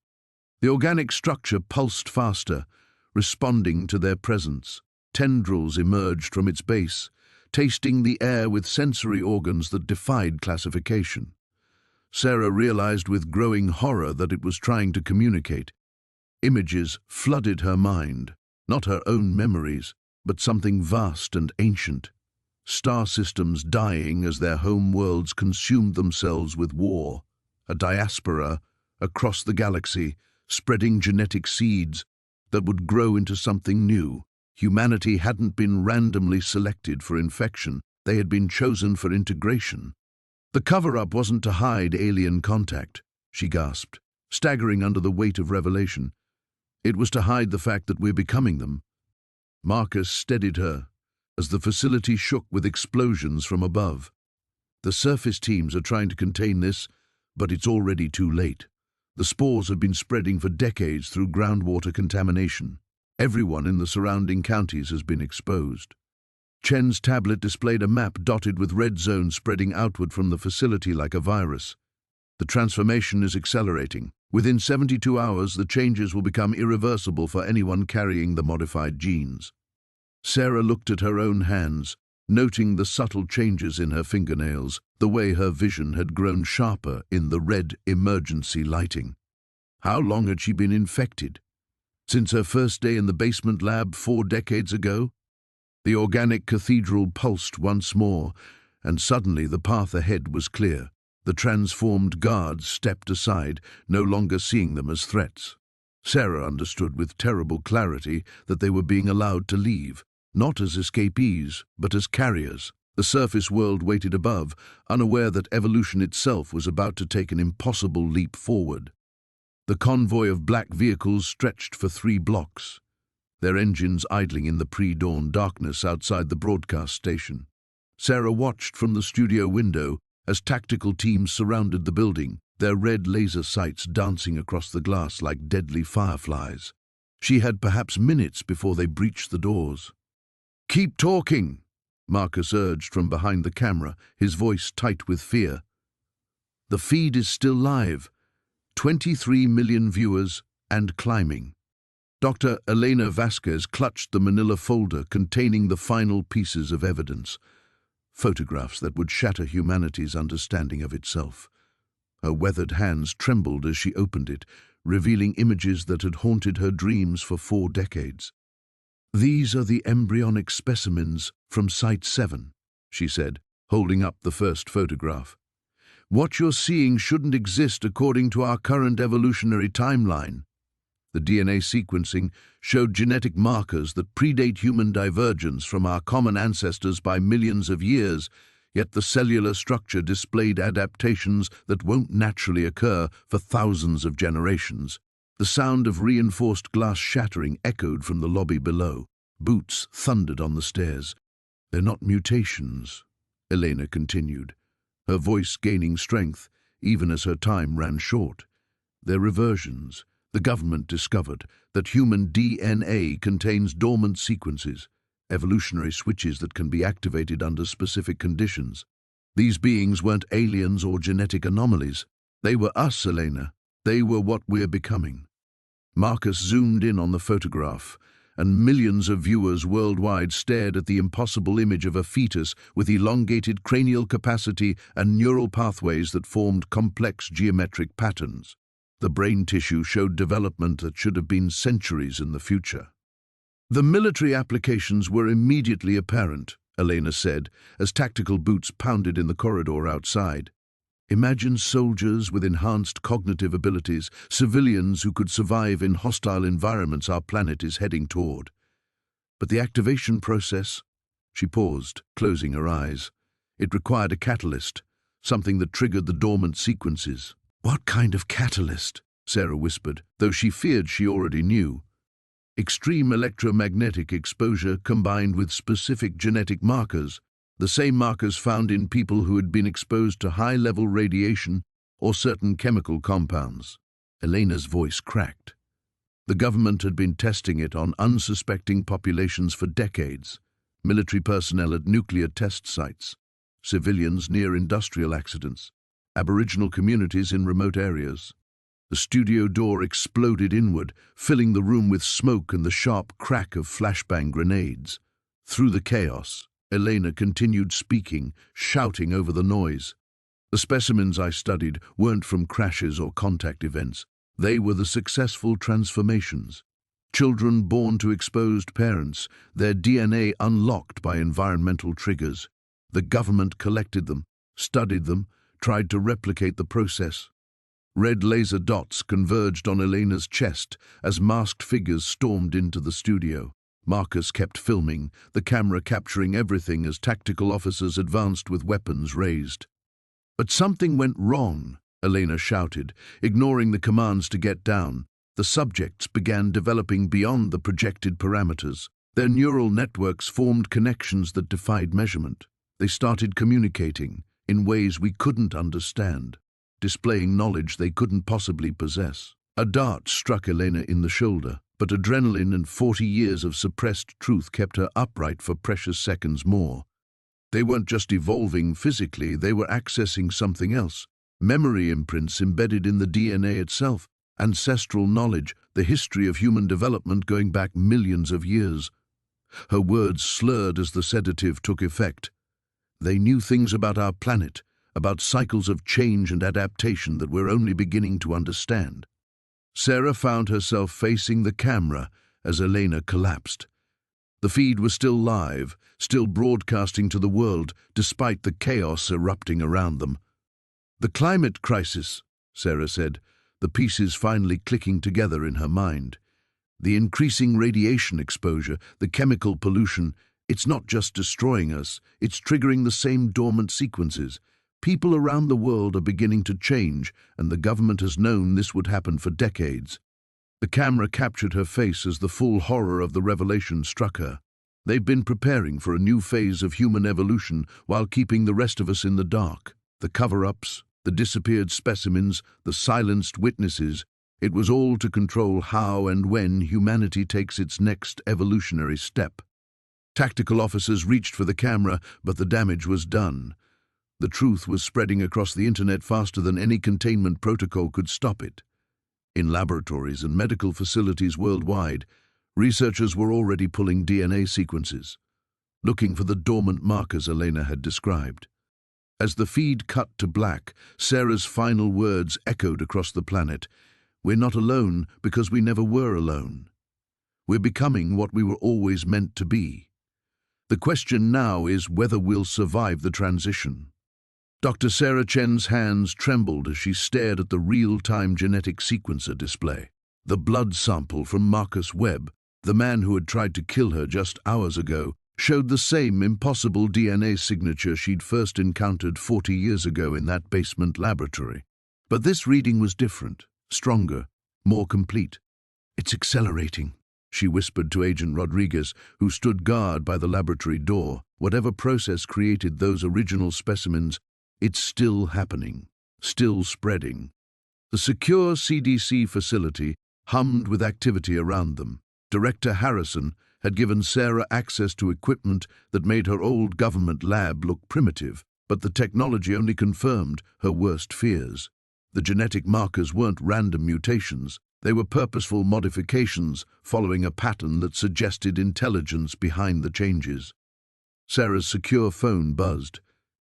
The organic structure pulsed faster, responding to their presence. Tendrils emerged from its base, tasting the air with sensory organs that defied classification. Sarah realized with growing horror that it was trying to communicate. Images flooded her mind, not her own memories, but something vast and ancient. Star systems dying as their home worlds consumed themselves with war. A diaspora across the galaxy, spreading genetic seeds that would grow into something new. Humanity hadn't been randomly selected for infection, they had been chosen for integration. The cover-up wasn't to hide alien contact, she gasped, staggering under the weight of revelation. It was to hide the fact that we're becoming them. Marcus steadied her as the facility shook with explosions from above. The surface teams are trying to contain this, but it's already too late. The spores have been spreading for decades through groundwater contamination. Everyone in the surrounding counties has been exposed. Chen's tablet displayed a map dotted with red zones spreading outward from the facility like a virus. The transformation is accelerating. Within 72 hours, the changes will become irreversible for anyone carrying the modified genes. Sarah looked at her own hands, noting the subtle changes in her fingernails, the way her vision had grown sharper in the red emergency lighting. How long had she been infected? Since her first day in the basement lab 4 decades ago? The organic cathedral pulsed once more, and suddenly the path ahead was clear. The transformed guards stepped aside, no longer seeing them as threats. Sarah understood with terrible clarity that they were being allowed to leave, not as escapees, but as carriers. The surface world waited above, unaware that evolution itself was about to take an impossible leap forward. The convoy of black vehicles stretched for 3 blocks, their engines idling in the pre-dawn darkness outside the broadcast station. Sarah watched from the studio window as tactical teams surrounded the building, their red laser sights dancing across the glass like deadly fireflies. She had perhaps minutes before they breached the doors. "Keep talking," Marcus urged from behind the camera, his voice tight with fear. "The feed is still live. 23 million viewers and climbing." Dr. Elena Vasquez clutched the manila folder containing the final pieces of evidence, photographs that would shatter humanity's understanding of itself. Her weathered hands trembled as she opened it, revealing images that had haunted her dreams for 4 decades. "These are the embryonic specimens from Site 7, she said, holding up the first photograph. "What you're seeing shouldn't exist according to our current evolutionary timeline." The DNA sequencing showed genetic markers that predate human divergence from our common ancestors by millions of years, yet the cellular structure displayed adaptations that won't naturally occur for thousands of generations. The sound of reinforced glass shattering echoed from the lobby below. Boots thundered on the stairs. "They're not mutations," Elena continued, her voice gaining strength even as her time ran short. "They're reversions. The government discovered that human DNA contains dormant sequences, evolutionary switches that can be activated under specific conditions. These beings weren't aliens or genetic anomalies. They were us, Elena. They were what we're becoming." Marcus zoomed in on the photograph, and millions of viewers worldwide stared at the impossible image of a fetus with elongated cranial capacity and neural pathways that formed complex geometric patterns. The brain tissue showed development that should have been centuries in the future. "The military applications were immediately apparent," Elena said, as tactical boots pounded in the corridor outside. "Imagine soldiers with enhanced cognitive abilities, civilians who could survive in hostile environments our planet is heading toward. But the activation process..." She paused, closing her eyes. "It required a catalyst, something that triggered the dormant sequences." "What kind of catalyst?" Sarah whispered, though she feared she already knew. "Extreme electromagnetic exposure combined with specific genetic markers, the same markers found in people who had been exposed to high-level radiation or certain chemical compounds." Elena's voice cracked. The government had been testing it on unsuspecting populations for decades: military personnel at nuclear test sites, civilians near industrial accidents, Aboriginal communities in remote areas. The studio door exploded inward, filling the room with smoke and the sharp crack of flashbang grenades. Through the chaos, Elena continued speaking, shouting over the noise. "The specimens I studied weren't from crashes or contact events. They were the successful transformations. Children born to exposed parents, their DNA unlocked by environmental triggers. The government collected them, studied them, tried to replicate the process." Red laser dots converged on Elena's chest as masked figures stormed into the studio. Marcus kept filming, the camera capturing everything as tactical officers advanced with weapons raised. "But something went wrong," Elena shouted, ignoring the commands to get down. The subjects began developing beyond the projected parameters. Their neural networks formed connections that defied measurement. They started communicating in ways we couldn't understand, displaying knowledge they couldn't possibly possess. A dart struck Elena in the shoulder, but adrenaline and 40 years of suppressed truth kept her upright for precious seconds more. They weren't just evolving physically, they were accessing something else. Memory imprints embedded in the DNA itself, ancestral knowledge, the history of human development going back millions of years. Her words slurred as the sedative took effect. They knew things about our planet, about cycles of change and adaptation that we're only beginning to understand. Sarah found herself facing the camera as Elena collapsed. The feed was still live, still broadcasting to the world, despite the chaos erupting around them. "The climate crisis," Sarah said, the pieces finally clicking together in her mind. "The increasing radiation exposure, the chemical pollution, it's not just destroying us, it's triggering the same dormant sequences. People around the world are beginning to change, and the government has known this would happen for decades." The camera captured her face as the full horror of the revelation struck her. They've been preparing for a new phase of human evolution while keeping the rest of us in the dark. The cover-ups, the disappeared specimens, the silenced witnesses, it was all to control how and when humanity takes its next evolutionary step. Tactical officers reached for the camera, but the damage was done. The truth was spreading across the internet faster than any containment protocol could stop it. In laboratories and medical facilities worldwide, researchers were already pulling DNA sequences, looking for the dormant markers Elena had described. As the feed cut to black, Sarah's final words echoed across the planet. "We're not alone because we never were alone. We're becoming what we were always meant to be. The question now is whether we'll survive the transition." Dr. Sarah Chen's hands trembled as she stared at the real-time genetic sequencer display. The blood sample from Marcus Webb, the man who had tried to kill her just hours ago, showed the same impossible DNA signature she'd first encountered 40 years ago in that basement laboratory. But this reading was different, stronger, more complete. "It's accelerating," she whispered to Agent Rodriguez, who stood guard by the laboratory door. "Whatever process created those original specimens, it's still happening, still spreading." The secure CDC facility hummed with activity around them. Director Harrison had given Sarah access to equipment that made her old government lab look primitive, but the technology only confirmed her worst fears. The genetic markers weren't random mutations, they were purposeful modifications following a pattern that suggested intelligence behind the changes. Sarah's secure phone buzzed.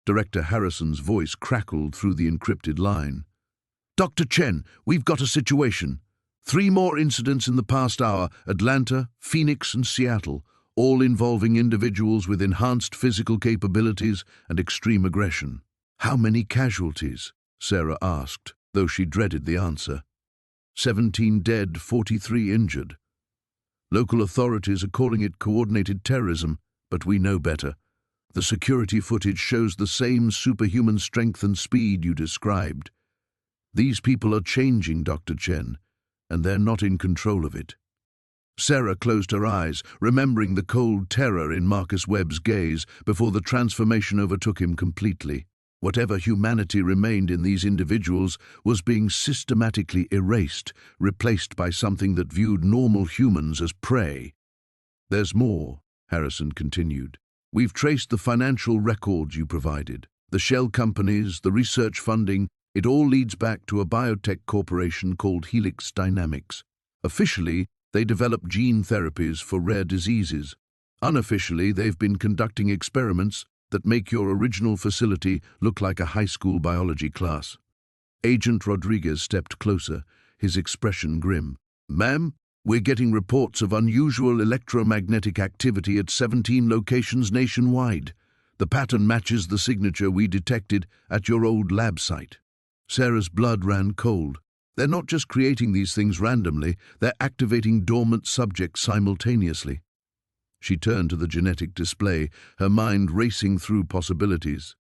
Director Harrison's voice crackled through the encrypted line. "Dr. Chen, we've got a situation. 3 more incidents in the past hour: Atlanta, Phoenix, and Seattle, all involving individuals with enhanced physical capabilities and extreme aggression." "How many casualties?" Sarah asked, though she dreaded the answer. 17 dead, 43 injured. Local authorities are calling it coordinated terrorism, but we know better. The security footage shows the same superhuman strength and speed you described. These people are changing, Dr. Chen, and they're not in control of it. Sarah closed her eyes, remembering the cold terror in Marcus Webb's gaze before the transformation overtook him completely. Whatever humanity remained in these individuals was being systematically erased, replaced by something that viewed normal humans as prey. "There's more," Harrison continued. "We've traced the financial records you provided. The shell companies, the research funding, it all leads back to a biotech corporation called Helix Dynamics. Officially, they develop gene therapies for rare diseases. Unofficially, they've been conducting experiments that make your original facility look like a high school biology class." Agent Rodriguez stepped closer, his expression grim. "Ma'am, we're getting reports of unusual electromagnetic activity at 17 locations nationwide. The pattern matches the signature we detected at your old lab site." Sarah's blood ran cold. "They're not just creating these things randomly, they're activating dormant subjects simultaneously." She turned to the genetic display, her mind racing through possibilities.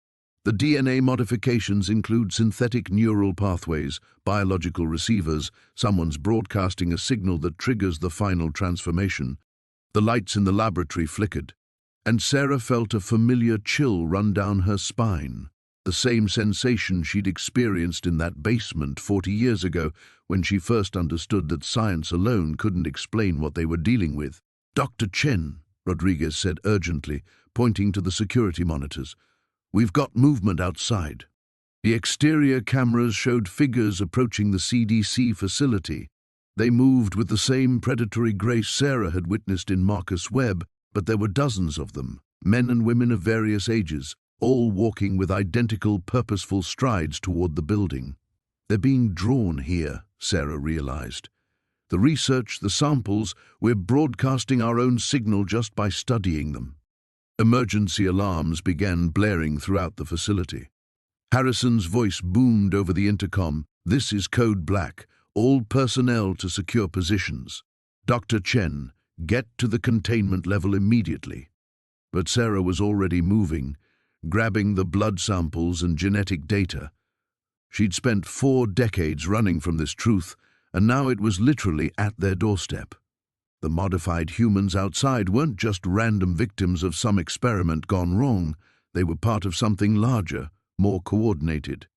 The DNA modifications include synthetic neural pathways, biological receivers, someone's broadcasting a signal that triggers the final transformation. The lights in the laboratory flickered, and Sarah felt a familiar chill run down her spine. The same sensation she'd experienced in that basement 40 years ago when she first understood that science alone couldn't explain what they were dealing with. "Dr. Chen," Rodriguez said urgently, pointing to the security monitors, "we've got movement outside." The exterior cameras showed figures approaching the CDC facility. They moved with the same predatory grace Sarah had witnessed in Marcus Webb, but there were dozens of them, men and women of various ages, all walking with identical, purposeful strides toward the building. "They're being drawn here," Sarah realized. "The research, the samples, we're broadcasting our own signal just by studying them." Emergency alarms began blaring throughout the facility. Harrison's voice boomed over the intercom. "This is Code Black. All personnel to secure positions. Dr. Chen, get to the containment level immediately." But Sarah was already moving, grabbing the blood samples and genetic data. She'd spent 4 decades running from this truth, and now it was literally at their doorstep. The modified humans outside weren't just random victims of some experiment gone wrong. They were part of something larger, more coordinated.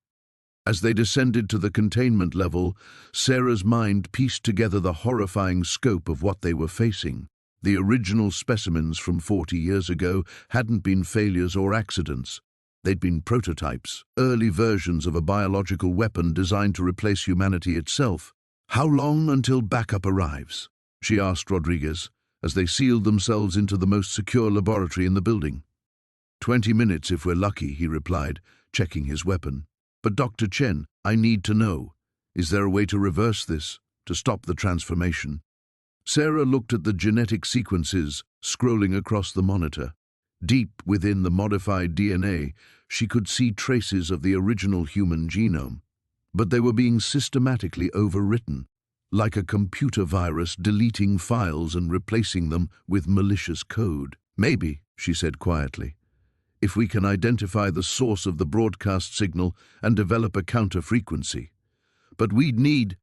As they descended to the containment level, Sarah's mind pieced together the horrifying scope of what they were facing. The original specimens from 40 years ago hadn't been failures or accidents. They'd been prototypes, early versions of a biological weapon designed to replace humanity itself. "How long until backup arrives?" she asked Rodriguez, as they sealed themselves into the most secure laboratory in the building. 20 minutes if we're lucky, he replied, checking his weapon. But Dr. Chen, I need to know. Is there a way to reverse this, to stop the transformation? Sarah looked at the genetic sequences scrolling across the monitor. Deep within the modified DNA, she could see traces of the original human genome. But they were being systematically overwritten, like a computer virus deleting files and replacing them with malicious code. Maybe, she said quietly, if we can identify the source of the broadcast signal and develop a counter-frequency. But we'd need...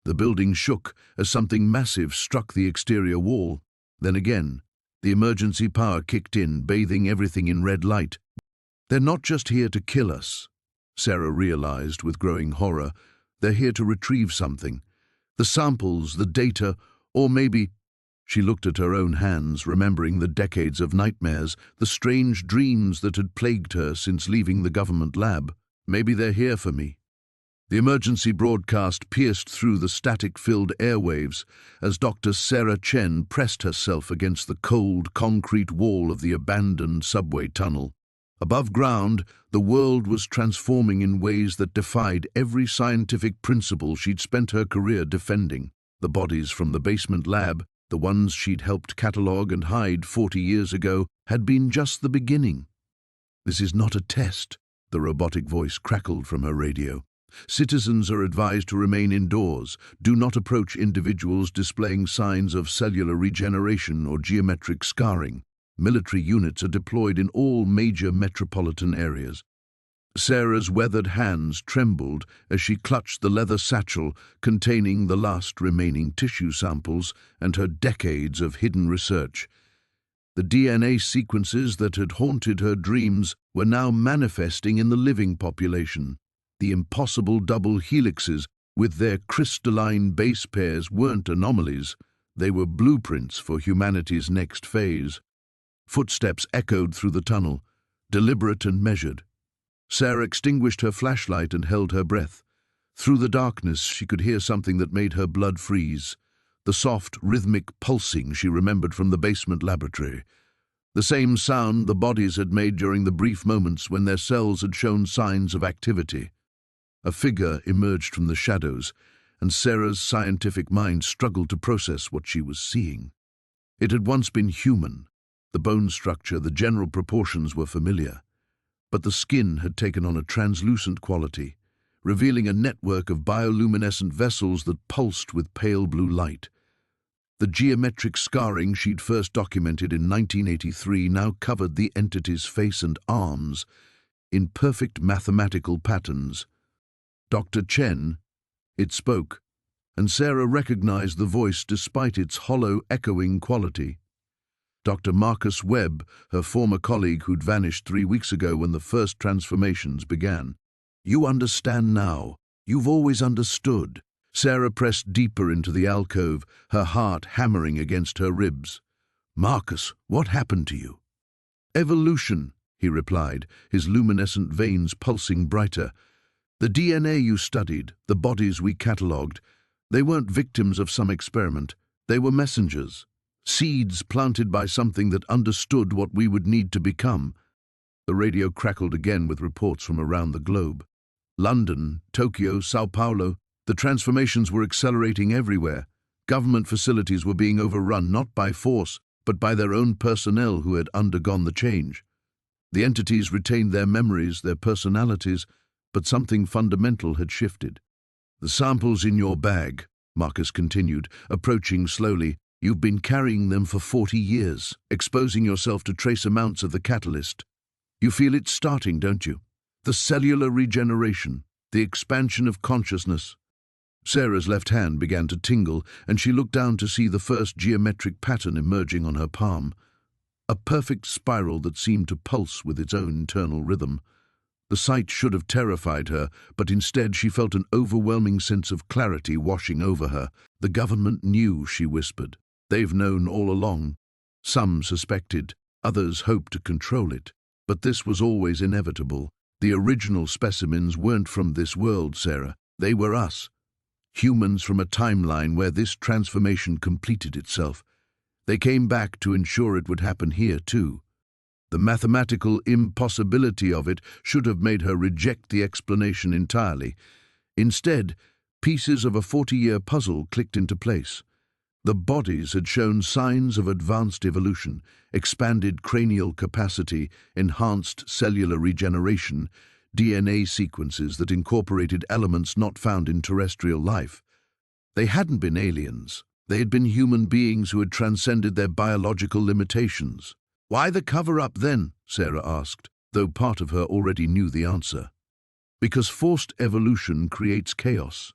The building shook as something massive struck the exterior wall. Then again, the emergency power kicked in, bathing everything in red light. They're not just here to kill us, Sarah realized with growing horror. They're here to retrieve something. The samples, the data, or maybe... She looked at her own hands, remembering the decades of nightmares, the strange dreams that had plagued her since leaving the government lab. Maybe they're here for me. The emergency broadcast pierced through the static-filled airwaves as Dr. Sarah Chen pressed herself against the cold, concrete wall of the abandoned subway tunnel. Above ground, the world was transforming in ways that defied every scientific principle she'd spent her career defending. The bodies from the basement lab, the ones she'd helped catalogue and hide 40 years ago, had been just the beginning. "This is not a test," the robotic voice crackled from her radio. "Citizens are advised to remain indoors. Do not approach individuals displaying signs of cellular regeneration or geometric scarring. Military units are deployed in all major metropolitan areas." Sarah's weathered hands trembled as she clutched the leather satchel containing the last remaining tissue samples and her decades of hidden research. The DNA sequences that had haunted her dreams were now manifesting in the living population. The impossible double helixes with their crystalline base pairs weren't anomalies. They were blueprints for humanity's next phase. Footsteps echoed through the tunnel, deliberate and measured. Sarah extinguished her flashlight and held her breath. Through the darkness, she could hear something that made her blood freeze. The soft, rhythmic pulsing she remembered from the basement laboratory. The same sound the bodies had made during the brief moments when their cells had shown signs of activity. A figure emerged from the shadows, and Sarah's scientific mind struggled to process what she was seeing. It had once been human. The bone structure, the general proportions were familiar. But the skin had taken on a translucent quality, revealing a network of bioluminescent vessels that pulsed with pale blue light. The geometric scarring she'd first documented in 1983 now covered the entity's face and arms in perfect mathematical patterns. "Dr. Chen," it spoke, and Sarah recognized the voice despite its hollow, echoing quality. Dr. Marcus Webb, her former colleague who'd vanished 3 weeks ago when the first transformations began. "You understand now. You've always understood." Sarah pressed deeper into the alcove, her heart hammering against her ribs. "Marcus, what happened to you?" "Evolution," he replied, his luminescent veins pulsing brighter. "The DNA you studied, the bodies we catalogued, they weren't victims of some experiment. They were messengers. Seeds planted by something that understood what we would need to become." The radio crackled again with reports from around the globe. London, Tokyo, Sao Paulo, the transformations were accelerating everywhere. Government facilities were being overrun not by force, but by their own personnel who had undergone the change. The entities retained their memories, their personalities, but something fundamental had shifted. "The samples in your bag," Marcus continued, approaching slowly. "You've been carrying them for 40 years, exposing yourself to trace amounts of the catalyst. You feel it starting, don't you? The cellular regeneration, the expansion of consciousness." Sarah's left hand began to tingle, and she looked down to see the first geometric pattern emerging on her palm. A perfect spiral that seemed to pulse with its own internal rhythm. The sight should have terrified her, but instead she felt an overwhelming sense of clarity washing over her. "The government knew," she whispered. "They've known all along. Some suspected, others hoped to control it. But this was always inevitable. The original specimens weren't from this world, Sarah. They were us. humans from a timeline where this transformation completed itself. They came back to ensure it would happen here too. The mathematical impossibility of it should have made her reject the explanation entirely. Instead, pieces of a 40-year puzzle clicked into place. The bodies had shown signs of advanced evolution, expanded cranial capacity, enhanced cellular regeneration, DNA sequences that incorporated elements not found in terrestrial life. They hadn't been aliens. They had been human beings who had transcended their biological limitations. "Why the cover-up then?" Sarah asked, though part of her already knew the answer. Because forced evolution creates chaos.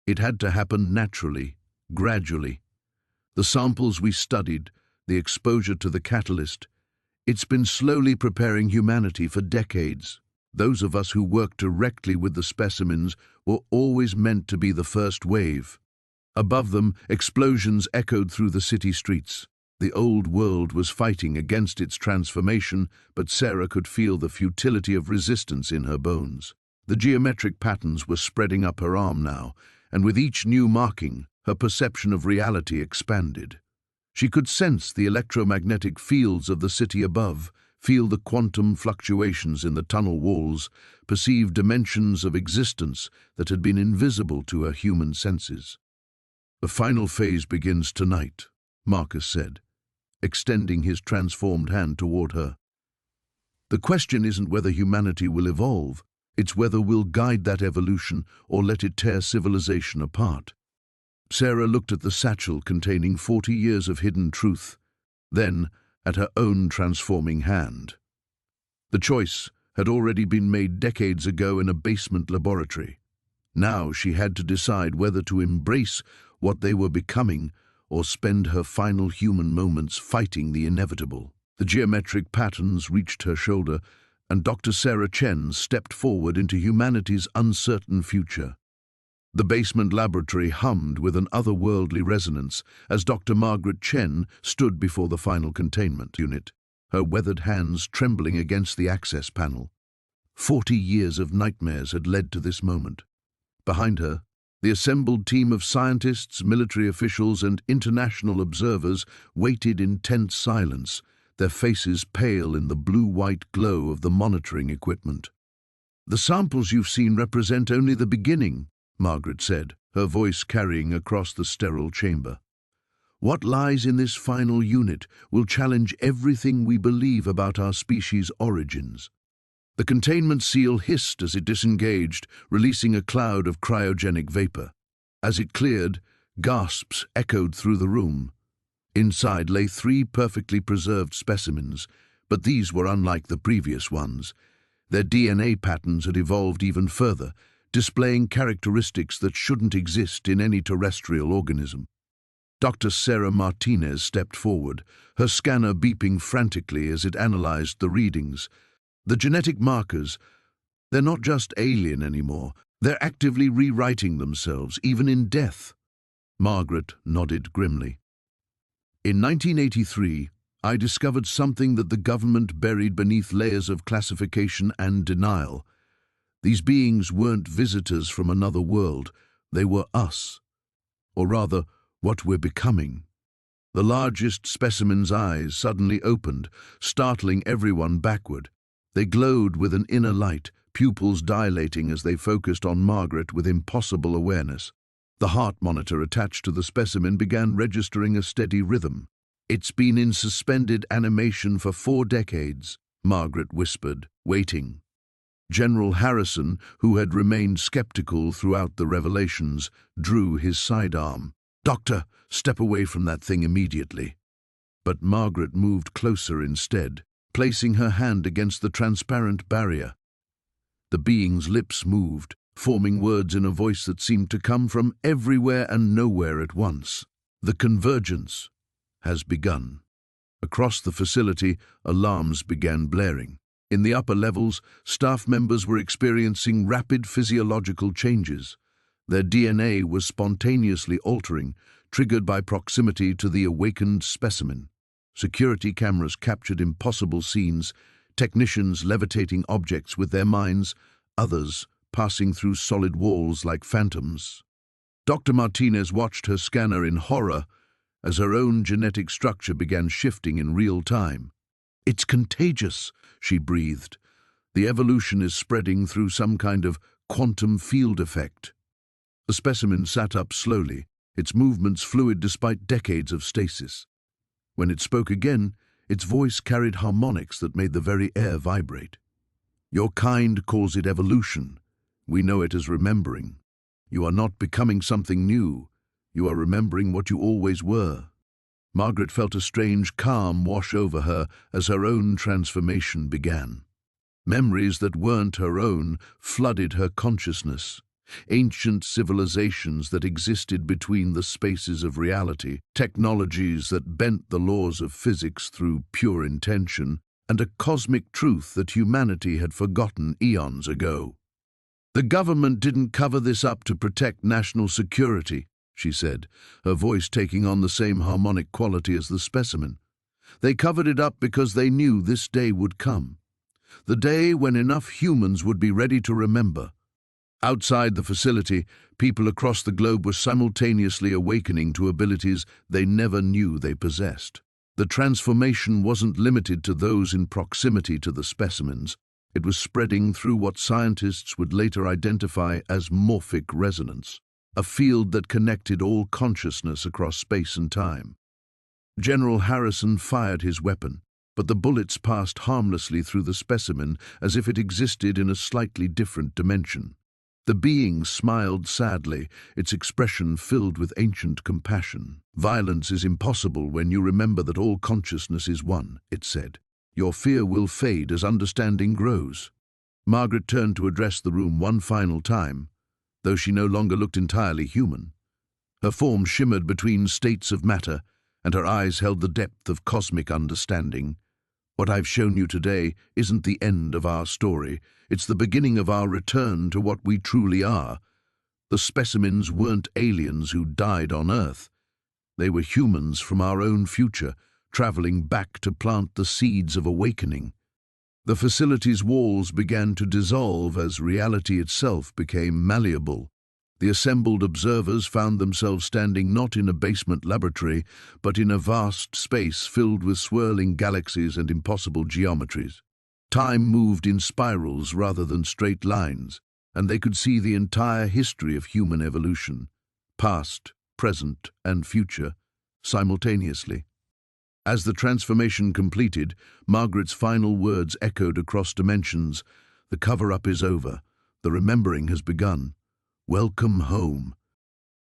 It had to happen naturally, gradually. The samples we studied, the exposure to the catalyst, it's been slowly preparing humanity for decades. Those of us who worked directly with the specimens were always meant to be the first wave. Above them, explosions echoed through the city streets. The old world was fighting against its transformation, but Sarah could feel the futility of resistance in her bones. The geometric patterns were spreading up her arm now, and with each new marking, her perception of reality expanded. She could sense the electromagnetic fields of the city above, feel the quantum fluctuations in the tunnel walls, perceive dimensions of existence that had been invisible to her human senses. "The final phase begins tonight," Marcus said, extending his transformed hand toward her. "The question isn't whether humanity will evolve, it's whether we'll guide that evolution or let it tear civilization apart." Sarah looked at the satchel containing 40 years of hidden truth, then at her own transforming hand. The choice had already been made decades ago in a basement laboratory. Now she had to decide whether to embrace what they were becoming or spend her final human moments fighting the inevitable. The geometric patterns reached her shoulder, and Dr. Sarah Chen stepped forward into humanity's uncertain future. The basement laboratory hummed with an otherworldly resonance as Dr. Margaret Chen stood before the final containment unit, her weathered hands trembling against the access panel. 40 years of nightmares had led to this moment. Behind her, the assembled team of scientists, military officials, and international observers waited in tense silence, their faces pale in the blue-white glow of the monitoring equipment. "The samples you've seen represent only the beginning," Margaret said, her voice carrying across the sterile chamber. "What lies in this final unit will challenge everything we believe about our species' origins." The containment seal hissed as it disengaged, releasing a cloud of cryogenic vapor. As it cleared, gasps echoed through the room. Inside lay 3 perfectly preserved specimens, but these were unlike the previous ones. Their DNA patterns had evolved even further, displaying characteristics that shouldn't exist in any terrestrial organism. Dr. Sarah Martinez stepped forward, her scanner beeping frantically as it analyzed the readings. The genetic markers, they're not just alien anymore, they're actively rewriting themselves, even in death. Margaret nodded grimly. "In 1983, I discovered something that the government buried beneath layers of classification and denial. These beings weren't visitors from another world, they were us. Or rather, what we're becoming." The largest specimen's eyes suddenly opened, startling everyone backward. They glowed with an inner light, pupils dilating as they focused on Margaret with impossible awareness. The heart monitor attached to the specimen began registering a steady rhythm. "It's been in suspended animation for 4 decades, Margaret whispered, waiting. General Harrison, who had remained skeptical throughout the revelations, drew his sidearm. "Doctor, step away from that thing immediately." But Margaret moved closer instead, placing her hand against the transparent barrier. The being's lips moved, forming words in a voice that seemed to come from everywhere and nowhere at once. "The convergence has begun." Across the facility, alarms began blaring. In the upper levels, staff members were experiencing rapid physiological changes. Their DNA was spontaneously altering, triggered by proximity to the awakened specimen. Security cameras captured impossible scenes, technicians levitating objects with their minds, others passing through solid walls like phantoms. Dr. Martinez watched her scanner in horror as her own genetic structure began shifting in real time. "It's contagious," she breathed. "The evolution is spreading through some kind of quantum field effect." The specimen sat up slowly, its movements fluid despite decades of stasis. When it spoke again, its voice carried harmonics that made the very air vibrate. "Your kind calls it evolution. We know it as remembering. You are not becoming something new. You are remembering what you always were." Margaret felt a strange calm wash over her as her own transformation began. Memories that weren't her own flooded her consciousness. Ancient civilizations that existed between the spaces of reality, technologies that bent the laws of physics through pure intention, and a cosmic truth that humanity had forgotten eons ago. "The government didn't cover this up to protect national security," she said, her voice taking on the same harmonic quality as the specimen. "They covered it up because they knew this day would come. The day when enough humans would be ready to remember." Outside the facility, people across the globe were simultaneously awakening to abilities they never knew they possessed. The transformation wasn't limited to those in proximity to the specimens. It was spreading through what scientists would later identify as morphic resonance, a field that connected all consciousness across space and time. General Harrison fired his weapon, but the bullets passed harmlessly through the specimen as if it existed in a slightly different dimension. The being smiled sadly, its expression filled with ancient compassion. "Violence is impossible when you remember that all consciousness is one," it said. "Your fear will fade as understanding grows." Margaret turned to address the room one final time, though she no longer looked entirely human. Her form shimmered between states of matter, and her eyes held the depth of cosmic understanding. "What I've shown you today isn't the end of our story. It's the beginning of our return to what we truly are. The specimens weren't aliens who died on Earth. They were humans from our own future, traveling back to plant the seeds of awakening." The facility's walls began to dissolve as reality itself became malleable. The assembled observers found themselves standing not in a basement laboratory, but in a vast space filled with swirling galaxies and impossible geometries. Time moved in spirals rather than straight lines, and they could see the entire history of human evolution, past, present, and future, simultaneously. As the transformation completed, Margaret's final words echoed across dimensions. "The cover-up is over. The remembering has begun. Welcome home."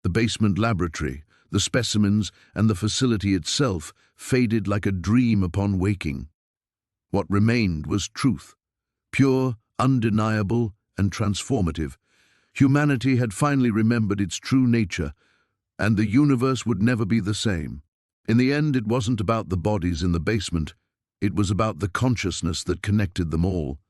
The basement laboratory, the specimens, and the facility itself faded like a dream upon waking. What remained was truth, pure, undeniable, and transformative. Humanity had finally remembered its true nature, and the universe would never be the same. In the end, it wasn't about the bodies in the basement. It was about the consciousness that connected them all.